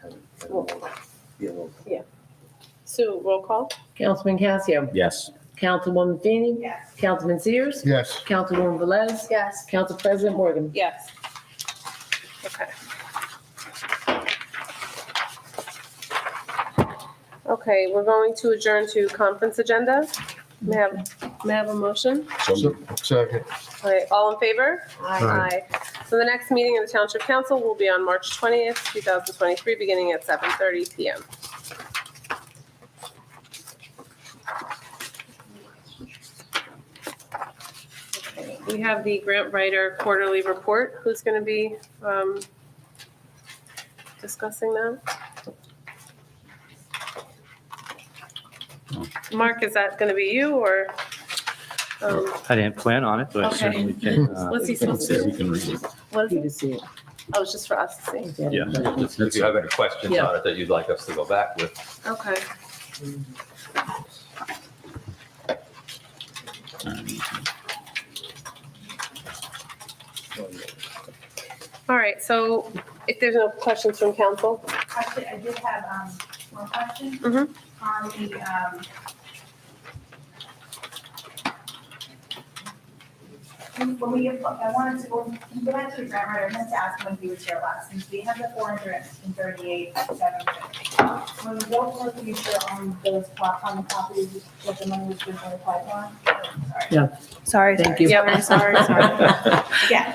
have- Sue, roll call? Councilman Casio. Yes. Councilwoman Feeney. Yes. Councilman Sears. Yes. Councilwoman Velez. Yes. Council President Morgan. Yes. Okay. Okay, we're going to adjourn to conference agenda. May I have a motion? So Second. All right, all in favor? Aye. So the next meeting of the Township Council will be on March 20th, 2023, beginning at 7:30 PM. Okay, we have the grant writer quarterly report. Who's going to be discussing that? Mark, is that going to be you or? I didn't plan on it, but I Okay. certainly can. What's he supposed to we do? can read it. What is You it? to see it. Oh, it's just for us to see. Yeah. If you have any questions Yeah. on it that you'd like us to go back with. Okay. All right, so if there's no questions from council, Actually, I did have, one question. Mhm. On the, when we, I wanted to go back to the grant writer, I meant to ask when he was here last, since we have the 438,750. When we go for the future on those, on the properties, what the money was originally applied for? Sorry. Yeah. Sorry, Thank sorry, you. sorry. Again.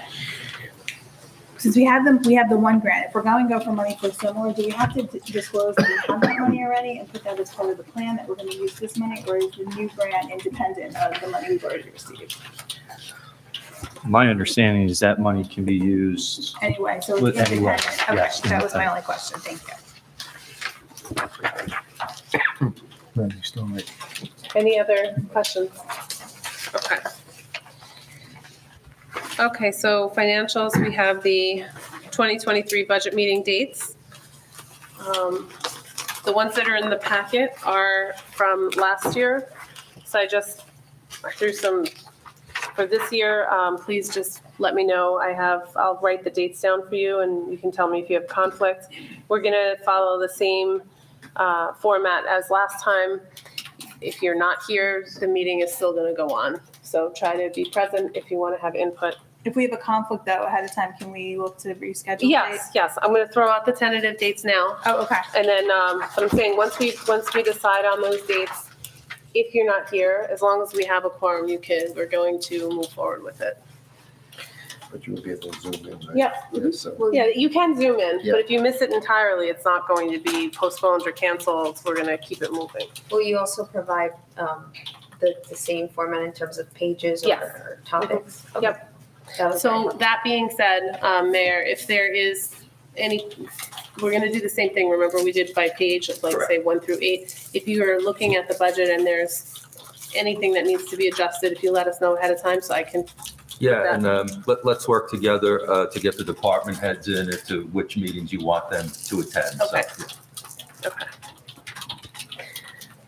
Since we have them, we have the one grant, if we're going to go for money for similar, do we have to disclose that we have that money already and put that as part of the plan that we're gonna use this money, or is the new grant independent of the money we've already received? My understanding is that money can be used. Anyway, so With it's anyway, independent, okay, yes, that was my independent. only question, thank you. Any other questions? Okay. Okay, so financials, we have the 2023 budget meeting dates. The ones that are in the packet are from last year. So I threw some, for this year, please just let me know. I'll write the dates down for you and you can tell me if you have conflict. We're gonna follow the same format as last time. If you're not here, the meeting is still gonna go on. So try to be present if you wanna have input. If we have a conflict though ahead of time, can we look to reschedule? Yes, yes, I'm gonna throw out the tentative dates now. Oh, okay. And then, but I'm saying, once we decide on those dates, if you're not here, as long as we have a quorum, we're going to move forward with it. But you will be able to zoom in, right? Yeah. Yeah, so- Yeah, you can zoom in, Yeah. but if you miss it entirely, it's not going to be postponed or canceled. We're gonna keep it moving. Will you also provide the same format in terms of pages Yes. or topics? Mhm. Yep. Okay. That was very So helpful. that being said, Mayor, if there is any, we're gonna do the same thing. Remember, we did by page, like say 1 through 8. If you are looking at the budget and there's anything that needs to be adjusted, if you let us know ahead of time so I can. Yeah, and let's work together to get the department heads in as to which meetings you want them to attend. So, Okay. Okay.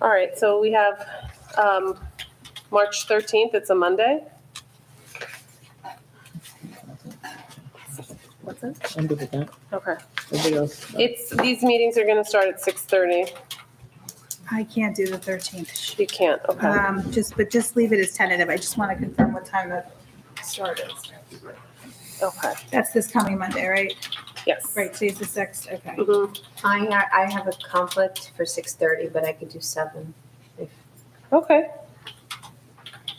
All right, so we have March 13th, it's a Monday. What's that? I'm good with that. Okay. Everybody else? These meetings are gonna start at 6:30. I can't do the 13th. You can't, okay. Just leave it as tentative. I just want to confirm what time the start is. Okay. That's this coming Monday, right? Yes. Right, today's the 6th, okay. I have a conflict for 6:30, but I could do 7. Okay.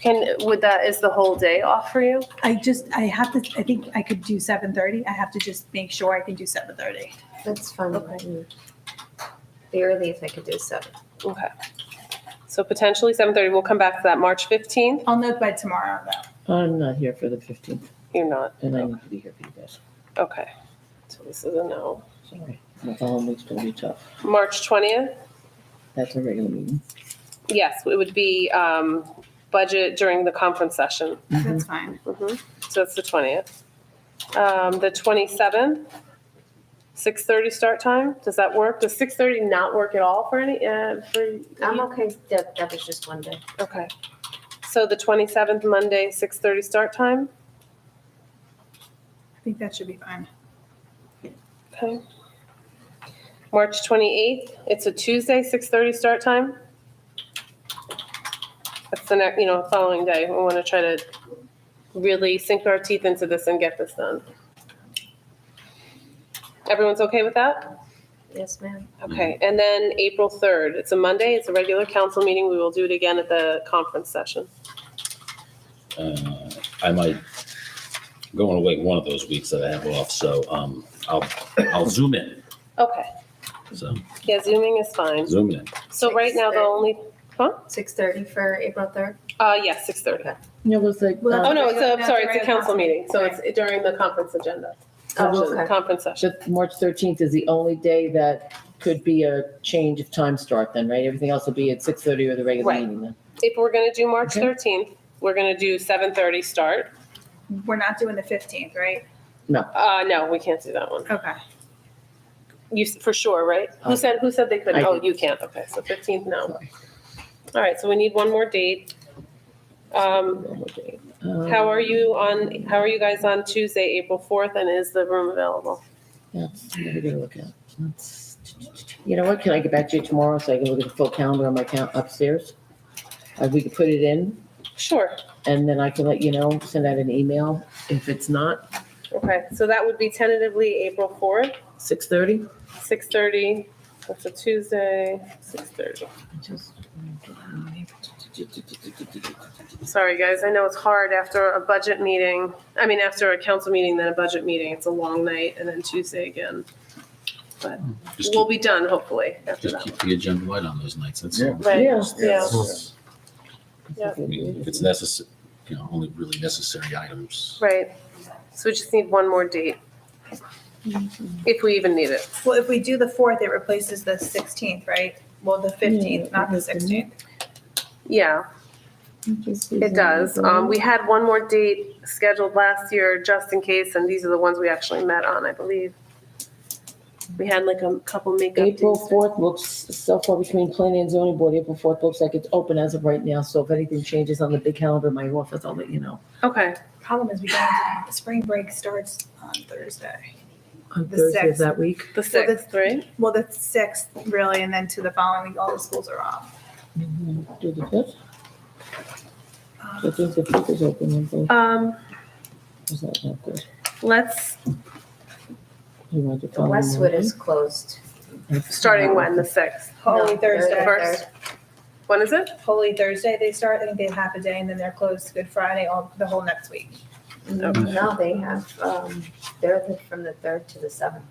Is the whole day off for you? I think I could do 7:30. I have to just make sure I can do 7:30. That's fine. The earliest I could do is 7. Okay. So potentially 7:30, we'll come back to that. March 15th? I'll know by tomorrow though. I'm not here for the 15th. You're not? And I need to be here for you guys. Okay. So this is a no. Sorry. The following week's gonna be tough. March 20th? That's a regular meeting. Yes, it would be budget during the conference session. That's fine. So that's the 20th. The 27th, 6:30 start time. Does that work? Does 6:30 not work at all for any, I'm okay. That was just one day. Okay. So the 27th, Monday, 6:30 start time? I think that should be fine. Okay. March 28th, it's a Tuesday, 6:30 start time? That's the next, following day. We want to try to really sink our teeth into this and get this done. Everyone's okay with that? Yes, ma'am. Okay, and then April 3rd, it's a Monday, it's a regular council meeting. We will do it again at the conference session. I might go away one of those weeks that I have off, so I'll zoom in. Okay, So yeah, Zooming is fine. zoom in. So right now, the only, 6:30 for April 3rd? yes, 6:30. No, it was like. Oh, no, it's That's sorry, a it's a regular council council meeting, so meeting. it's during the conference agenda. Oh, Session, okay. Conference session. But March 13th is the only day that could be a change of time start then, right? Everything else will be at 6:30 or the regular Right. meeting then. If we're gonna do March Okay. 13th, we're gonna do 7:30 start. We're not doing the 15th, right? No. No, we can't do that one. Okay. You, for sure, right? Who said they couldn't? I Oh, did. you can't, okay, so 15th, no. All right, so we need one more date. One more day. How are you guys on Tuesday, April 4th, and is the room available? That's what we're gonna look at. You know what, can I get back to you tomorrow so I can look at the full calendar on my account upstairs? We could put it in. Sure. and then I can let you know, send out an email. If it's not, Okay, so that would be tentatively April 4th, 6:30? 6:30. That's a Tuesday, 6:30. Sorry, guys, I know it's hard after a budget meeting. I mean, after a council meeting, then a budget meeting. It's a long night, and then Tuesday again. But Just we'll be done hopefully after Just that. keep the agenda light on those nights, that's all. Right, Yeah. yeah. I mean, if it's necessary, only really necessary items. Right. So we just need one more date. If we even need it. Well, if we do the 4th, it replaces the 16th, right? Well, the 15th, not the 16th. Yeah, it does. We had one more date scheduled last year just in case, and these are the ones we actually met on, I believe. We had like a couple makeup April dates. 4th looks, so far between planning and zoning board, April 4th looks like it's open as of right now. So if anything changes on the big calendar in my office, I'll let you know. Okay. Problem is we go into, the spring break starts on Thursday. On The Thursday of 6th. that week. The 6th, right? Well, the 6th really, and then to the following week, all the schools are off. Do the 5th? I think the 5th is open on both. Is that not good? Let's, You want to The follow Westwood me? is closed. starting when, the 6th? Holy Thursday. First. When is it? Holy Thursday they start, I think they have half a day, and then they're closed Good Friday, the whole next week. Okay. No, they have, from the 3rd to the 7th.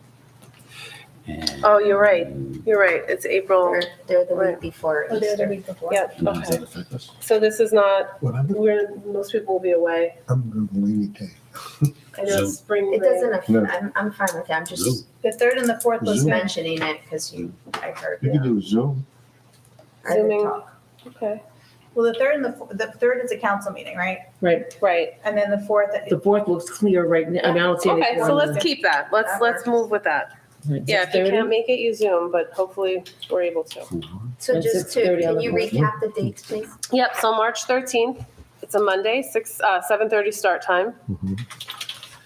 Oh, you're right. You're right. It's April. They're the Right. week before Oh, they're the Easter. week before. Yep, Does okay. that affect us? So this is not, Whatever. most people will be away. I'm going to leave it. I know Zoom. it's spring It break. doesn't, No. I'm fine with that, I'm just, Zoom. The 3rd and the 4th was just Zoom. mentioning it because I heard. You can do Zoom. I did Zooming. talk. Okay, Well, the 3rd and the 3rd is a council meeting, right? Right. right. And then the 4th, The 4th looks clear right now. I mean, I don't see anything. Okay, so let's keep that. Let's move with that. Yeah, if you can't make it, you Zoom, but hopefully we're able to. So And just 6:30 on can the you 4th? recap the dates, please? Yep, so March 13th, it's a Monday, 7:30 start time.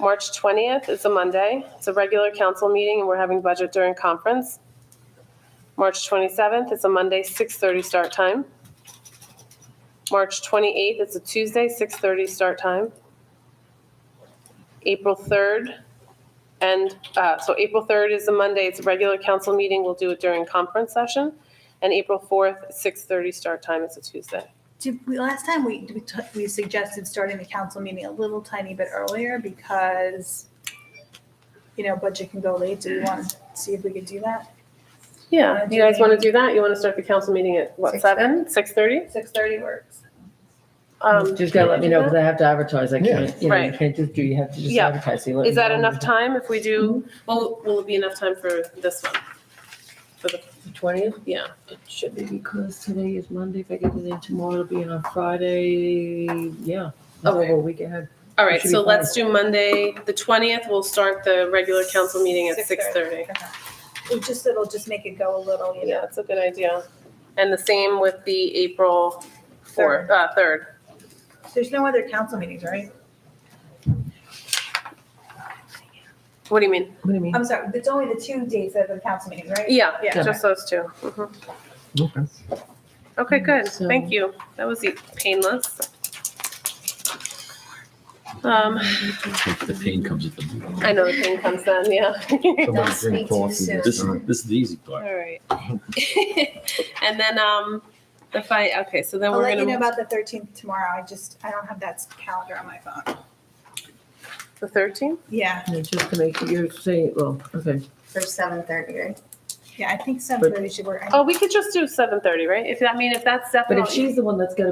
March 20th, it's a Monday. It's a regular council meeting and we're having budget during conference. March 27th, it's a Monday, 6:30 start time. March 28th, it's a Tuesday, 6:30 start time. April 3rd, and so April 3rd is a Monday, it's a regular council meeting, we'll do it during conference session. And April 4th, 6:30 start time, it's a Tuesday. last time we suggested starting the council meeting a little tiny bit earlier because, budget can go late. Do we want to see if we could do that? Yeah, you guys want to do that? You want to start the council meeting at what, 7, 6:30? 6:30 works. Just gotta let me know, because I have to advertise. I can't, you Right. can't just do, you have to just Yeah. advertise. So you let Is me that know. enough time if we do, well, will it be enough time for this one? For the 20th? Yeah. It should be, because today is Monday. If I get it in tomorrow, it'll be in on Friday. Yeah. Okay. Over a week ahead. All right, It should so be let's do Monday, the 20th, we'll start the regular council meeting at 6:30. It'll just make it go a little, Yeah, that's a good idea. And the same with the April 3rd. There's no other council meetings, right? What do you mean? What do you mean? I'm sorry, it's only the 2 dates of the council meetings, right? Yeah, Yeah. just those two. Mhm. Okay. Okay, good, So- thank you. That was painless. The pain comes at the. I know the pain comes then, yeah. Somebody speak drink too coffee soon. this This time. is the easy part. All right. And then, okay, so then I'll we're let you know gonna, about the 13th tomorrow. I don't have that calendar on my phone. the 13th? Yeah, Yeah, just to make sure you're saying, well, okay. For 7:30, right? yeah, I think 7:30 should work. Oh, we could just do 7:30, right? If that's But definitely. if she's the one that's gonna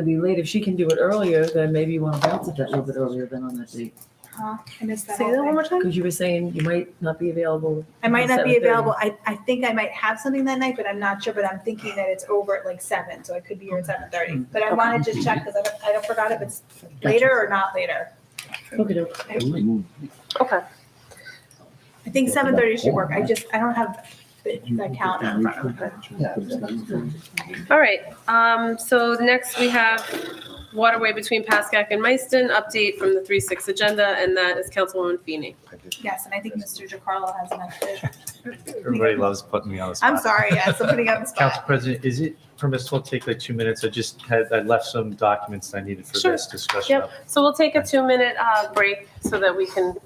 be late, if she can do it earlier, then maybe you want to bounce it that little bit earlier than on that date. I missed that Say whole that one thing. more time? Because you were saying you might not be available. I might not be 7:30. available. I think I might have something that night, but I'm not sure. But I'm thinking that it's over at like 7, so I could be here at 7:30. But I want to just check because I don't forgot if it's later or not later. Okay, Okay, I think 7:30 should work. I don't have the calendar in front of me. all right. So next we have waterway between Pascack and Meissen, update from the 3-6 agenda, and that is Councilwoman Feeney. I did Yes, and I think Mr. DeCarlo has an update. Everybody loves putting me on the spot. I'm sorry, yes, I'm putting you on the Council spot. President, is it permissible to take like 2 minutes? I left some documents I needed for Sure. this discussion. Yep, so we'll take a 2-minute break so that we can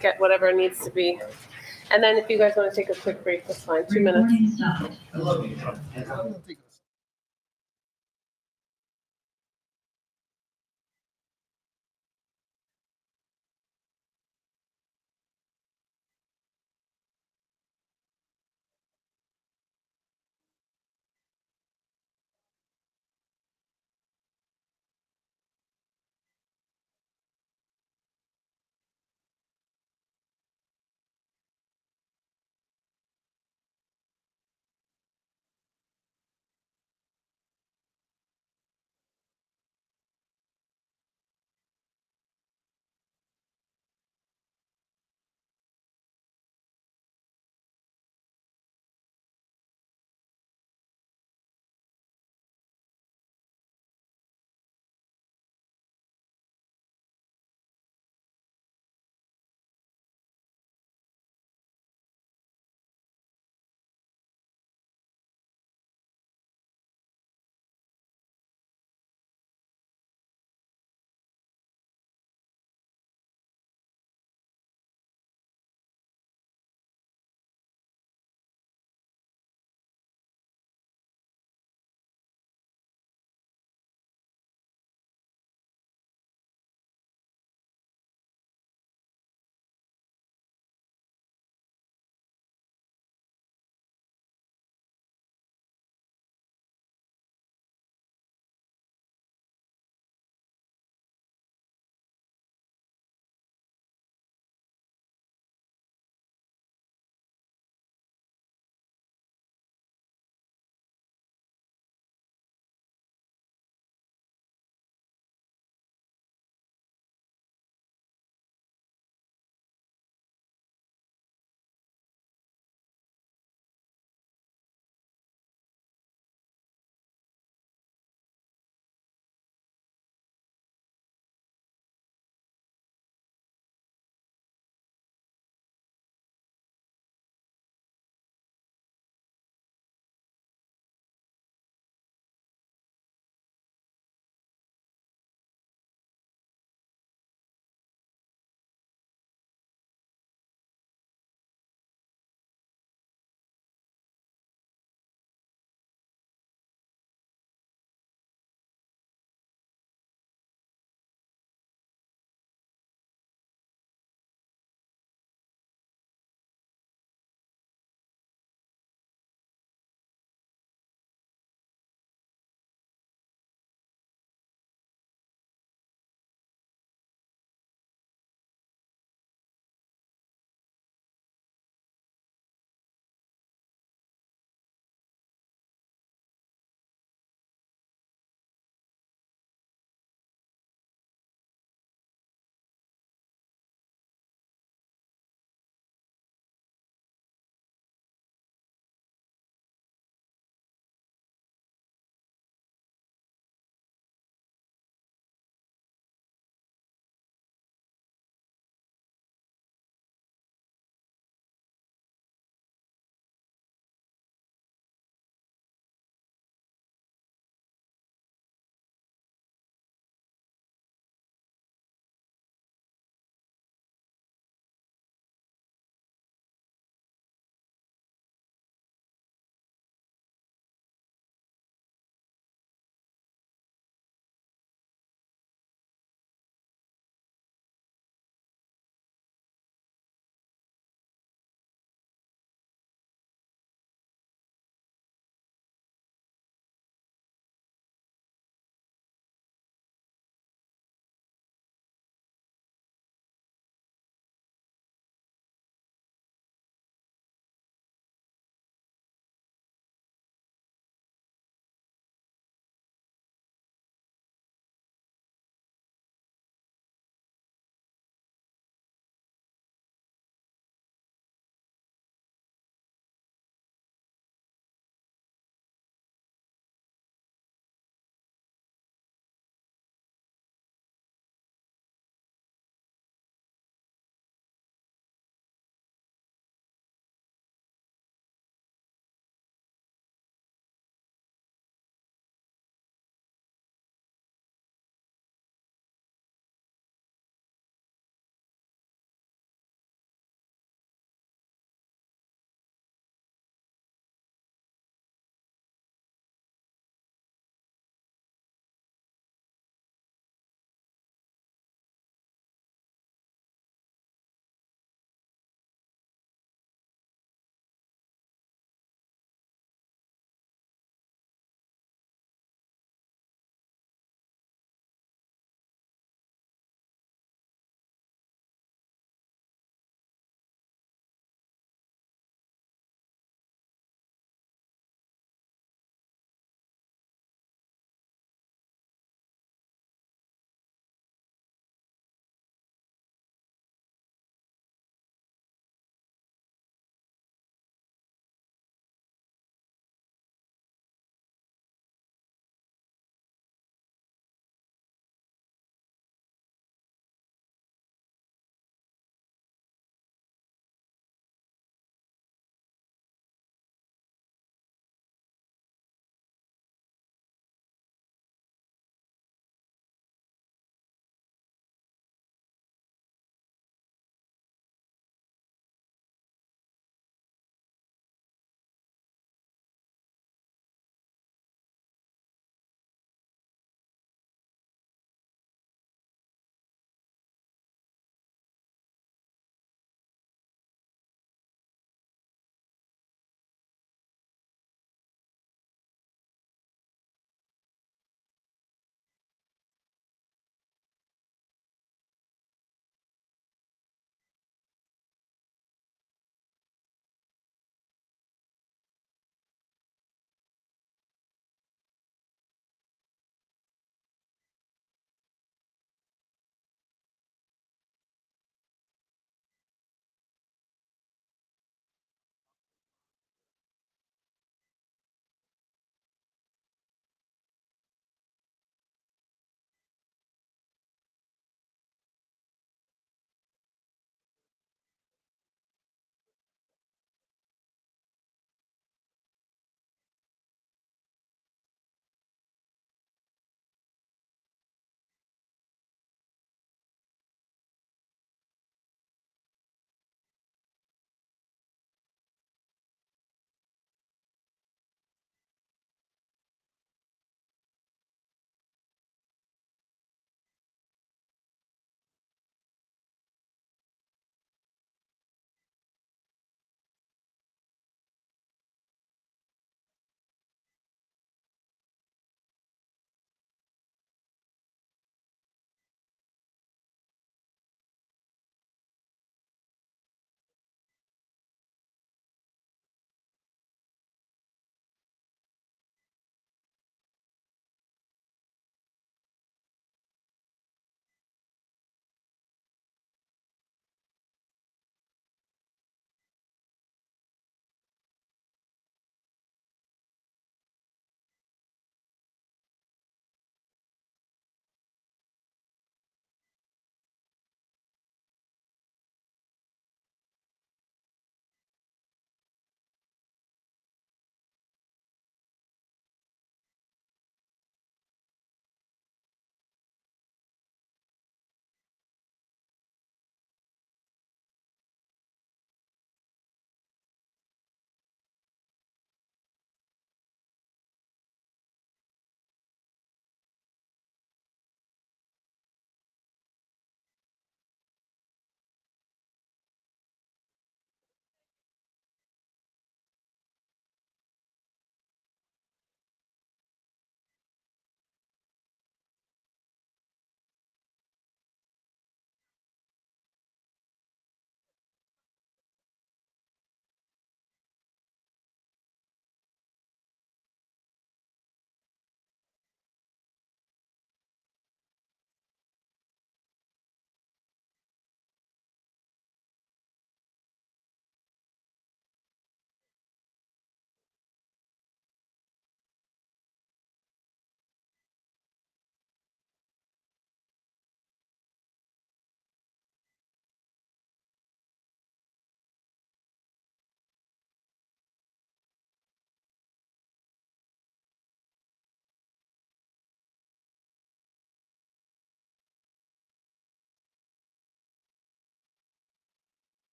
get whatever needs to be. And then if you guys want to take a quick break, that's fine, 2 minutes.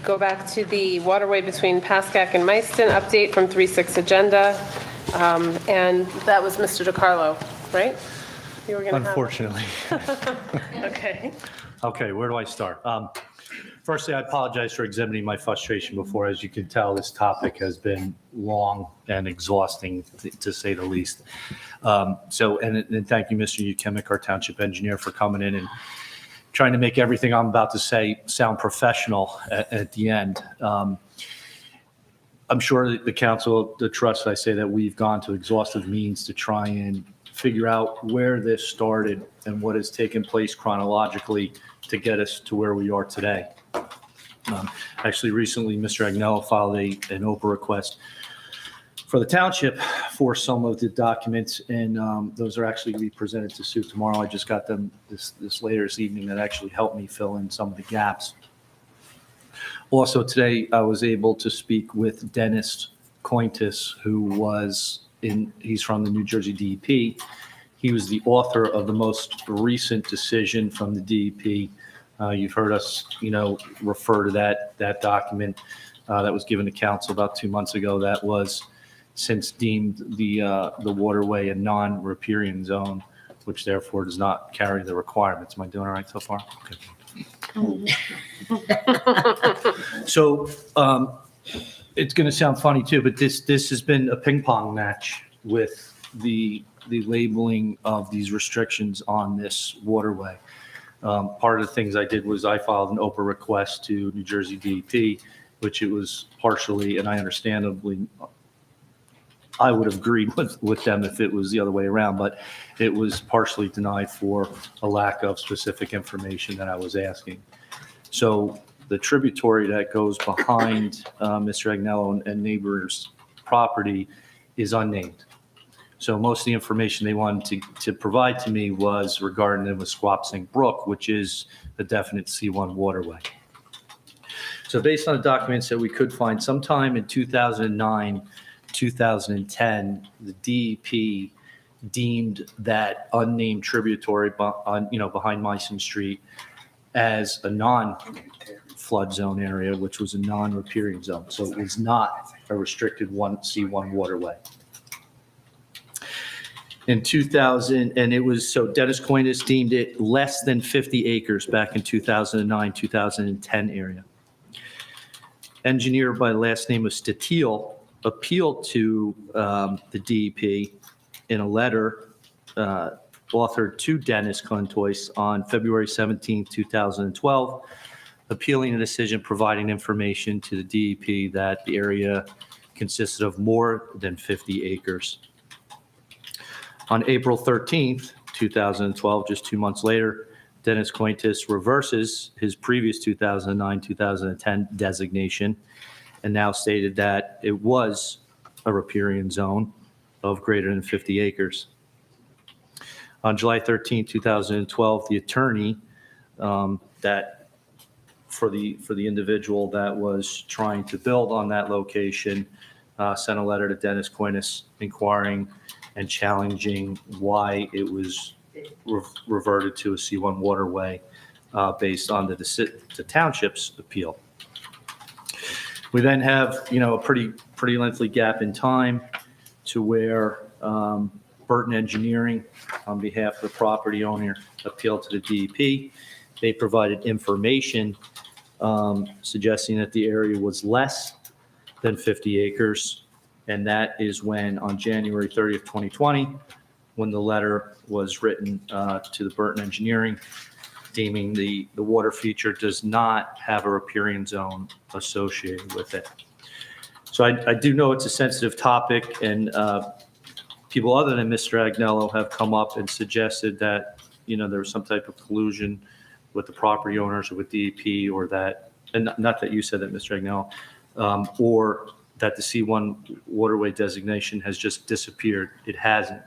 Go back to the waterway between Pascack and Meissen, update from 3-6 agenda. And that was Mr. DiCarlo, right? You were going to have. Unfortunately. Okay. Okay, where do I start? Firstly, I apologize for exhibiting my frustration before. As you can tell, this topic has been long and exhausting, to say the least. And thank you, Mr. Ukemic, our township engineer, for coming in and trying to make everything I'm about to say sound professional at the end. I'm sure that the council, the trust, I say that we've gone to exhaustive means to try and figure out where this started and what has taken place chronologically to get us to where we are today. Actually, recently, Mr. Agnello filed an OPA request for the township for some of the documents, and those are actually going to be presented to Sue tomorrow. I just got them this later this evening that actually helped me fill in some of the gaps. Also today, I was able to speak with Dennis Cointus, he's from the New Jersey DEP. He was the author of the most recent decision from the DEP. You've heard us, refer to that document that was given to council about 2 months ago. That was since deemed the waterway a non-riparian zone, which therefore does not carry the requirements. Am I doing all right so far? Okay. So it's going to sound funny too, but this has been a ping pong match with the labeling of these restrictions on this waterway. Part of the things I did was I filed an OPA request to New Jersey DEP, which it was partially, and I understandably, I would have agreed with them if it was the other way around, but it was partially denied for a lack of specific information that I was asking. So the tributary that goes behind Mr. Agnello and neighbors' property is unnamed. So most of the information they wanted to provide to me was regarding the Squapsink Brook, which is a definite C1 waterway. So based on the documents that we could find, sometime in 2009, 2010, the DEP deemed that unnamed tributary behind Meissen Street as a non-flood zone area, which was a non-riparian zone. So it was not a restricted C1 waterway. In 2000, and it was, so Dennis Cointus deemed it less than 50 acres back in 2009, 2010 area. Engineer by last name of Statiel appealed to the DEP in a letter authored to Dennis Cointus on February 17, 2012, appealing a decision providing information to the DEP that the area consisted of more than 50 acres. On April 13th, 2012, just 2 months later, Dennis Cointus reverses his previous 2009-2010 designation and now stated that it was a riparian zone of greater than 50 acres. On July 13, 2012, the attorney that for the individual that was trying to build on that location sent a letter to Dennis Cointus inquiring and challenging why it was reverted to a C1 waterway based on the township's appeal. We then have, a pretty lengthy gap in time to where Burton Engineering, on behalf of the property owner, appealed to the DEP. They provided information suggesting that the area was less than 50 acres. And that is when, on January 30th, 2020, when the letter was written to the Burton Engineering, deeming the water feature does not have a riparian zone associated with it. So I do know it's a sensitive topic, and people other than Mr. Agnello have come up and suggested that, there was some type of collusion with the property owners or with DEP, or that, and not that you said that, Mr. Agnello, or that the C1 waterway designation has just disappeared. It hasn't.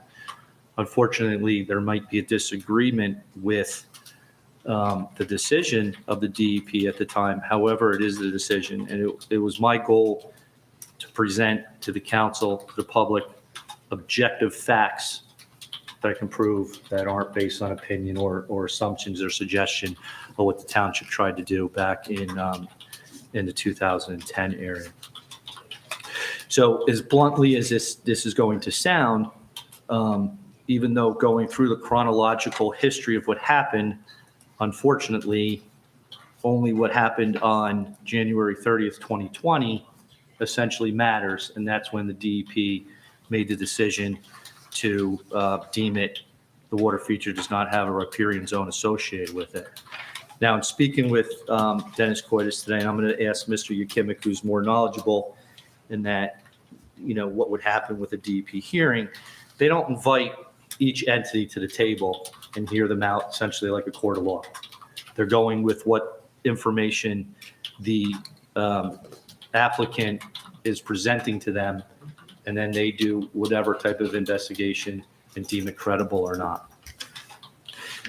Unfortunately, there might be a disagreement with the decision of the DEP at the time. However, it is the decision, and it was my goal to present to the council, to the public, objective facts that I can prove that aren't based on opinion or assumptions or suggestion of what the township tried to do back in in the 2010 area. So as bluntly as this is going to sound, even though going through the chronological history of what happened, unfortunately, only what happened on January 30th, 2020 essentially matters, and that's when the DEP made the decision to deem it, the water feature does not have a riparian zone associated with it. Now, in speaking with Dennis Coitus today, and I'm going to ask Mr. Yakimic, who's more knowledgeable in that, what would happen with a DEP hearing. They don't invite each entity to the table and hear them out essentially like a court of law. They're going with what information the applicant is presenting to them, and then they do whatever type of investigation and deem it credible or not.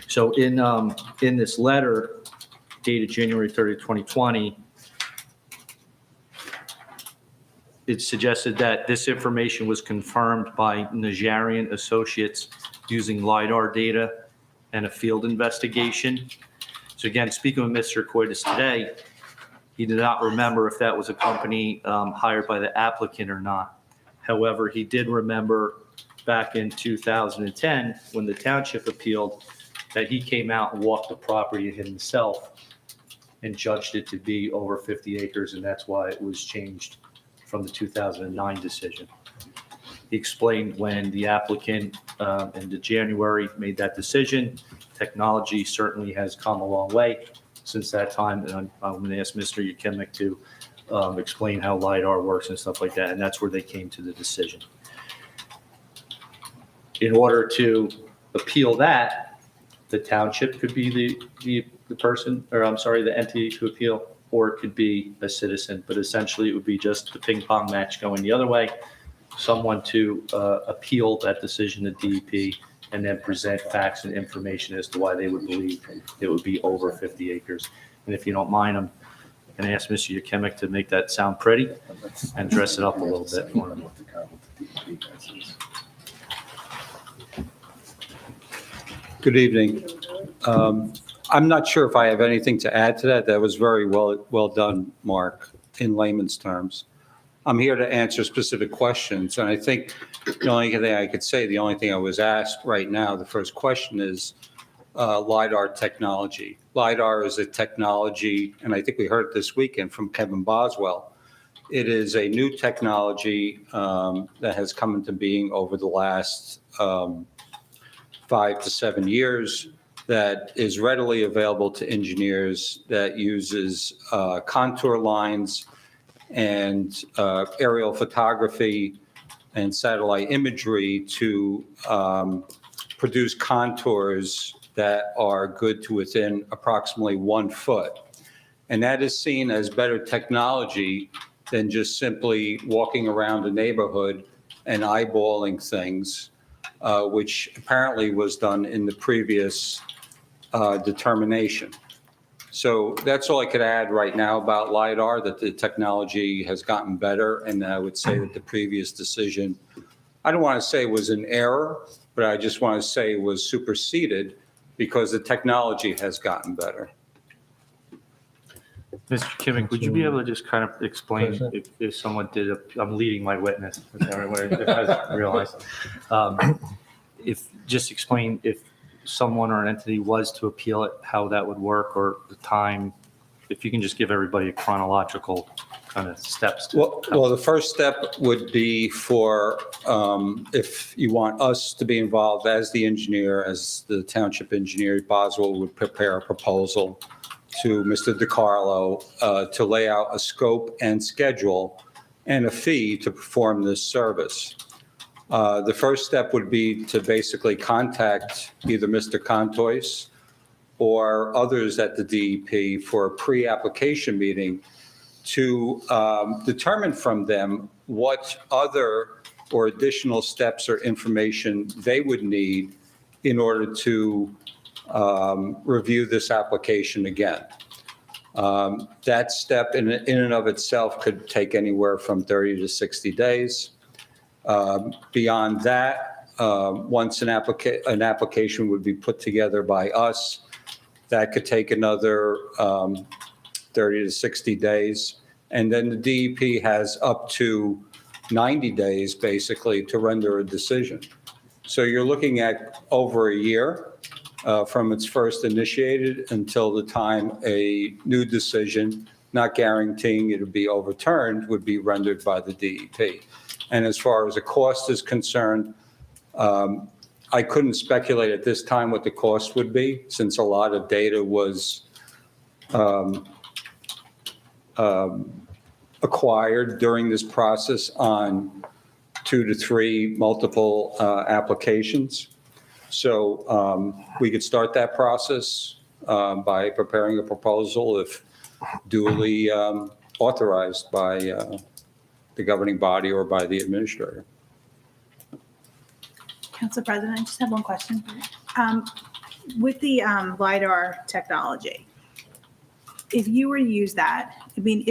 So in this letter dated January 30th, 2020, it suggested that this information was confirmed by Najarian Associates using LiDAR data and a field investigation. So again, speaking with Mr. Coitus today, he did not remember if that was a company hired by the applicant or not. However, he did remember back in 2010, when the township appealed, that he came out and walked the property himself and judged it to be over 50 acres, and that's why it was changed from the 2009 decision. He explained when the applicant in the January made that decision, technology certainly has come a long way since that time, and I'm going to ask Mr. Yakimic to explain how LiDAR works and stuff like that, and that's where they came to the decision. In order to appeal that, the township could be the person, or I'm sorry, the entity to appeal, or it could be a citizen, but essentially it would be just the ping pong match going the other way, someone to appeal that decision to DEP and then present facts and information as to why they would believe it would be over 50 acres. And if you don't mind, I'm going to ask Mr. Yakimic to make that sound pretty and dress it up a little bit for him. Good evening. I'm not sure if I have anything to add to that. That was very well done, Mark, in layman's terms. I'm here to answer specific questions, and I think the only thing I could say, the only thing I was asked right now, the first question is LiDAR technology. LiDAR is a technology, and I think we heard it this weekend from Kevin Boswell. It is a new technology that has come into being over the last 5 to 7 years that is readily available to engineers, that uses contour lines and aerial photography and satellite imagery to produce contours that are good to within approximately 1 foot. And that is seen as better technology than just simply walking around a neighborhood and eyeballing things, which apparently was done in the previous determination. So that's all I could add right now about LiDAR, that the technology has gotten better. And I would say that the previous decision, I don't want to say was an error, but I just want to say was superseded because the technology has gotten better. Mr. Kimmick, would you be able to just kind of explain if someone did, I'm leading my witness, if everyone hasn't realized. Just explain if someone or an entity was to appeal it, how that would work, or the time, if you can just give everybody a chronological kind of steps. Well, the first step would be for, if you want us to be involved as the engineer, as the township engineer, Boswell would prepare a proposal to Mr. DiCarlo to lay out a scope and schedule and a fee to perform this service. The first step would be to basically contact either Mr. Contois or others at the DEP for a pre-application meeting to determine from them what other or additional steps or information they would need in order to review this application again. That step in and of itself could take anywhere from 30 to 60 days. Beyond that, once an application would be put together by us, that could take another 30 to 60 days. And then the DEP has up to 90 days, basically, to render a decision. So you're looking at over a year from its first initiated until the time a new decision, not guaranteeing it will be overturned, would be rendered by the DEP. And as far as the cost is concerned, I couldn't speculate at this time what the cost would be, since a lot of data was acquired during this process on 2 to 3 multiple applications. So we could start that process by preparing a proposal if duly authorized by the governing body or by the administrator. Council President, I just have one question. With the LiDAR technology, if you were to use that, I mean,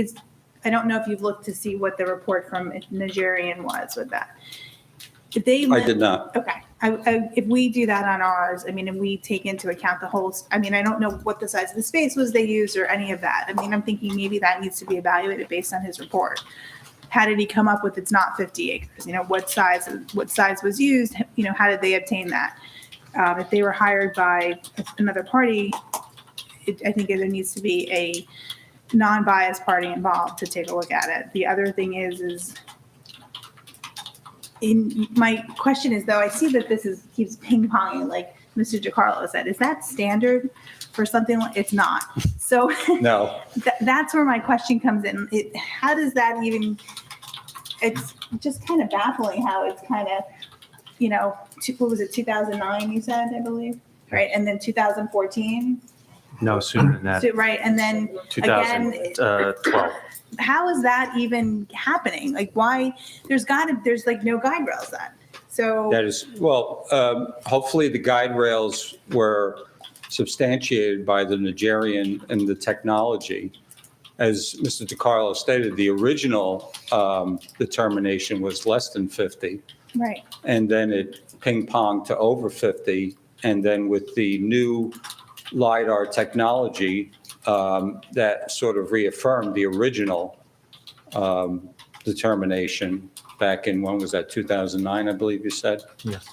I don't know if you've looked to see what the report from Nigerian was with that. If they I did not. Okay. If we do that on ours, I mean, and we take into account the whole, I mean, I don't know what the size of the space was they used or any of that. I mean, I'm thinking maybe that needs to be evaluated based on his report. How did he come up with it's not 50 acres? You know, what size was used? You know, how did they obtain that? If they were hired by another party, I think there needs to be a non-biased party involved to take a look at it. The other thing is my question is, though, I see that this keeps ping-ponging, like Mr. DiCarlo said. Is that standard for something like, it's not. So No. That's where my question comes in. How does that even, it's just kind of baffling how it's kind of, you know, what was it, 2009 you said, I believe, right? And then 2014? No, sooner than that. So, right, and then again, 2012. how is that even happening? Like, why, there's like no guide rails then. So. That is, well, hopefully the guide rails were substantiated by the Nigerian and the technology. As Mr. DiCarlo stated, the original determination was less than 50. Right. And then it ping-ponged to over 50. And then with the new LiDAR technology, that sort of reaffirmed the original determination back in, when was that, 2009, I believe you said? Yes.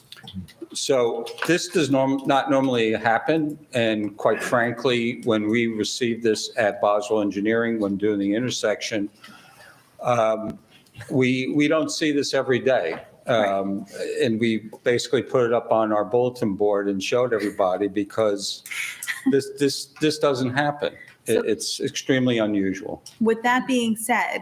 So this does not normally happen, and quite frankly, when we received this at Boswell Engineering, when doing the intersection, we don't see this every day. And we basically put it up on our bulletin board and showed everybody because this doesn't happen. It's extremely unusual. With that being said,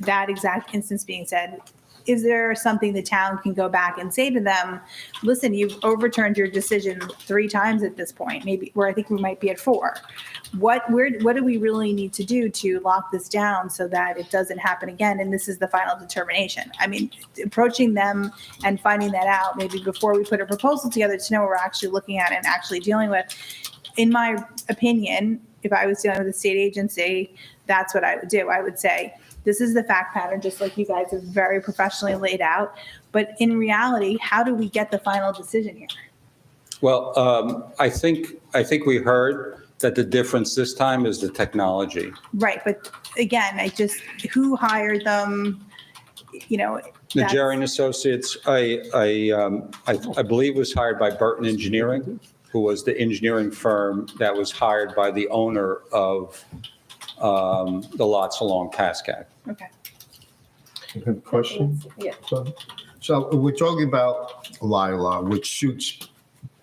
that exact instance being said, is there something the town can go back and say to them, listen, you've overturned your decision 3 times at this point, maybe, where I think we might be at 4. What do we really need to do to lock this down so that it doesn't happen again? And this is the final determination. I mean, approaching them and finding that out maybe before we put a proposal together to know what we're actually looking at and actually dealing with. In my opinion, if I was dealing with a state agency, that's what I would do. I would say, this is the fact pattern, just like you guys have very professionally laid out. But in reality, how do we get the final decision here? Well, I think we heard that the difference this time is the technology. Right, but again, who hired them? You know, Nigerian Associates, I believe was hired by Burton Engineering, who was the engineering firm that was hired by the owner of the lots along Pascack. Okay. You have a question? Yeah. So we're talking about LiDAR, which shoots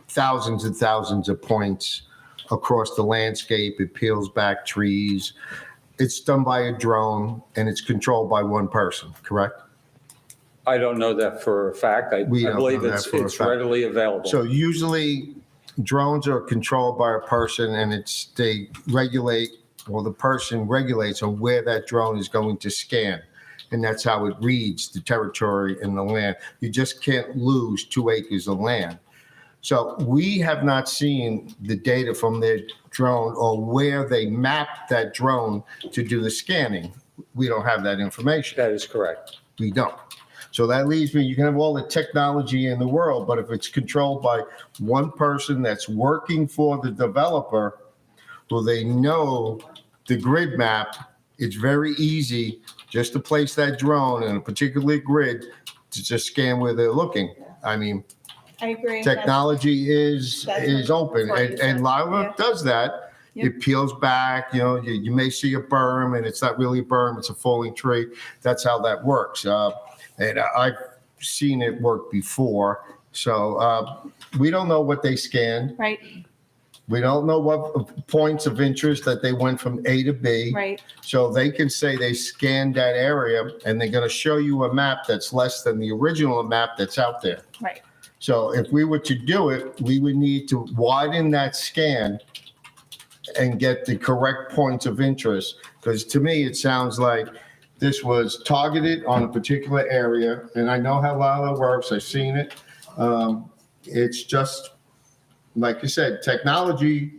thousands and thousands of points across the landscape. It peels back trees. It's done by a drone and it's controlled by one person, correct? I don't know that for a fact. I We don't believe know that for a it's fact. readily available. So usually drones are controlled by a person and they regulate, or the person regulates on where that drone is going to scan. And that's how it reads the territory and the land. You just can't lose 2 acres of land. So we have not seen the data from their drone or where they mapped that drone to do the scanning. We don't have that information. That is correct. We don't. So that leaves me, you can have all the technology in the world, but if it's controlled by one person that's working for the developer, well, they know the grid map, it's very easy just to place that drone in a particular grid to just scan where they're looking. I mean, I agree. technology is open, that's what you and said. Lila Yeah. does that. Yep. It peels back, you may see a berm and it's not really a berm, it's a falling tree. That's how that works. And I've seen it work before. So we don't know what they scanned. Right, We don't know what points of interest that they went from A to B. right. So they can say they scanned that area and they're going to show you a map that's less than the original map that's out there. Right. So if we were to do it, we would need to widen that scan and get the correct points of interest. Because to me, it sounds like this was targeted on a particular area. And I know how Lala works. I've seen it. It's just, like you said, technology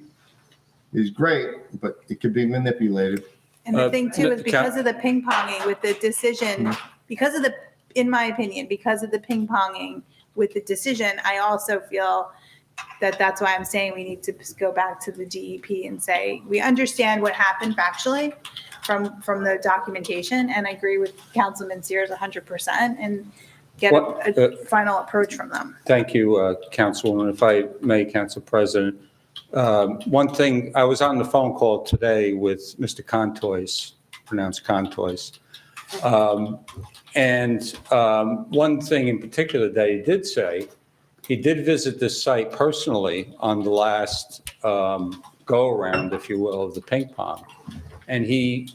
is great, but it can be manipulated. And the thing too is Ca- because of the ping ponging with the decision, because of the, in my opinion, because of the ping ponging with the decision, I also feel that that's why I'm saying we need to go back to the DEP and say, we understand what happened factually from the documentation. And I agree with Councilman Sears 100% and get a final approach from them. Thank you, Councilwoman. If I may, Council President. One thing, I was on the phone call today with Mr. Contois, pronounced Contois. One thing in particular that he did say, he did visit this site personally on the last go-around, if you will, of the ping pong. And he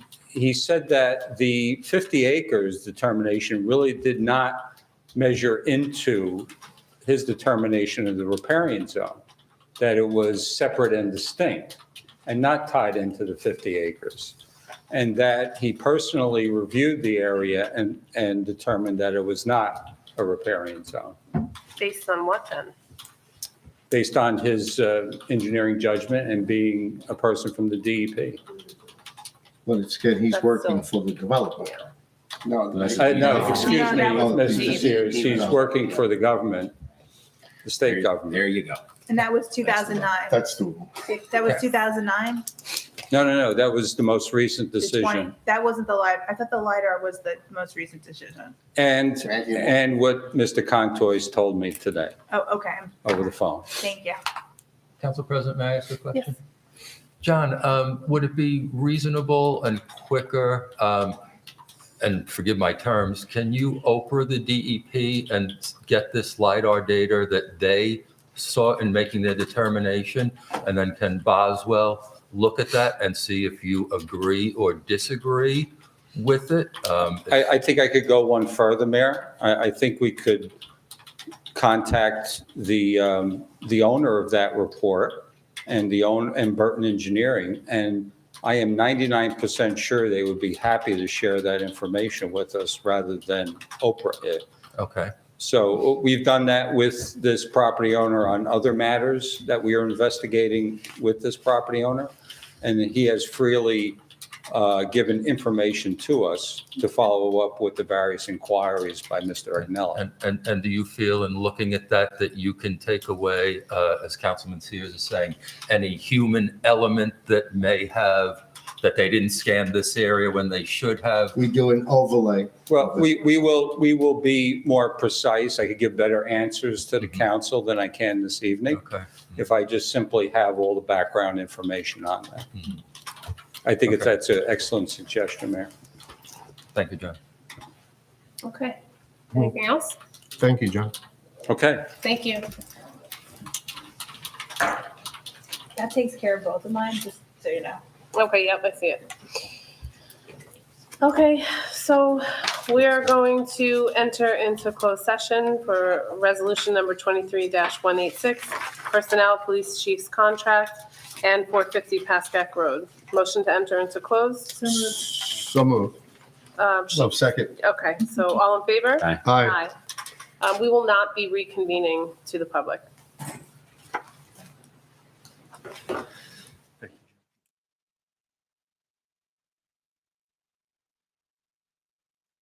said that the 50 acres determination really did not measure into his determination of the riparian zone, that it was separate and distinct and not tied into the 50 acres. And that he personally reviewed the area and determined that it was not a riparian zone, Based on what then? based on his engineering judgment and being a person from the DEP. Well, it's good, he's working for the developer. No, excuse me, Mr. Sears, he's working for the government, the state government. There you go. And that was 2009. That's the, That was 2009? No, that was the most recent The 20 decision. That wasn't the LiDAR. I thought the LiDAR was the most recent decision. And what Mr. Contois told me today Oh, okay. over the phone. Thank you. Council President, may I ask a question? John, would it be reasonable and quicker, and forgive my terms, can you Oprah the DEP and get this LiDAR data that they saw in making their determination? And then can Boswell look at that and see if you agree or disagree with it? I think I could go one further, Mayor. I think we could contact the owner of that report and and Burton Engineering, and I am 99% sure they would be happy to share that information with us rather than Oprah it. Okay. So we've done that with this property owner on other matters that we are investigating with this property owner. And he has freely given information to us to follow up with the various inquiries by Mr. Agnelli. And do you feel in looking at that you can take away, as Councilman Sears is saying, any human element that may have, that they didn't scan this area when they should have? we do an overlay. Well, we will be more precise. I could give better answers to the council than I can this evening. Okay. If I just simply have all the background information on that. I think that's an excellent suggestion, Mayor. Thank you, John. Okay. Anything else? Thank you, John. Okay. Thank you. That takes care of both of mine, just so you know. Okay, yep, I see it. Okay, so we are going to enter into closed session for resolution number 23-186, personnel police chief's contract and 450 Pascack Road. Motion to enter into closed. So moved. No, second. Okay, so all in favor? Aye. Aye. We will not be reconvening to the public.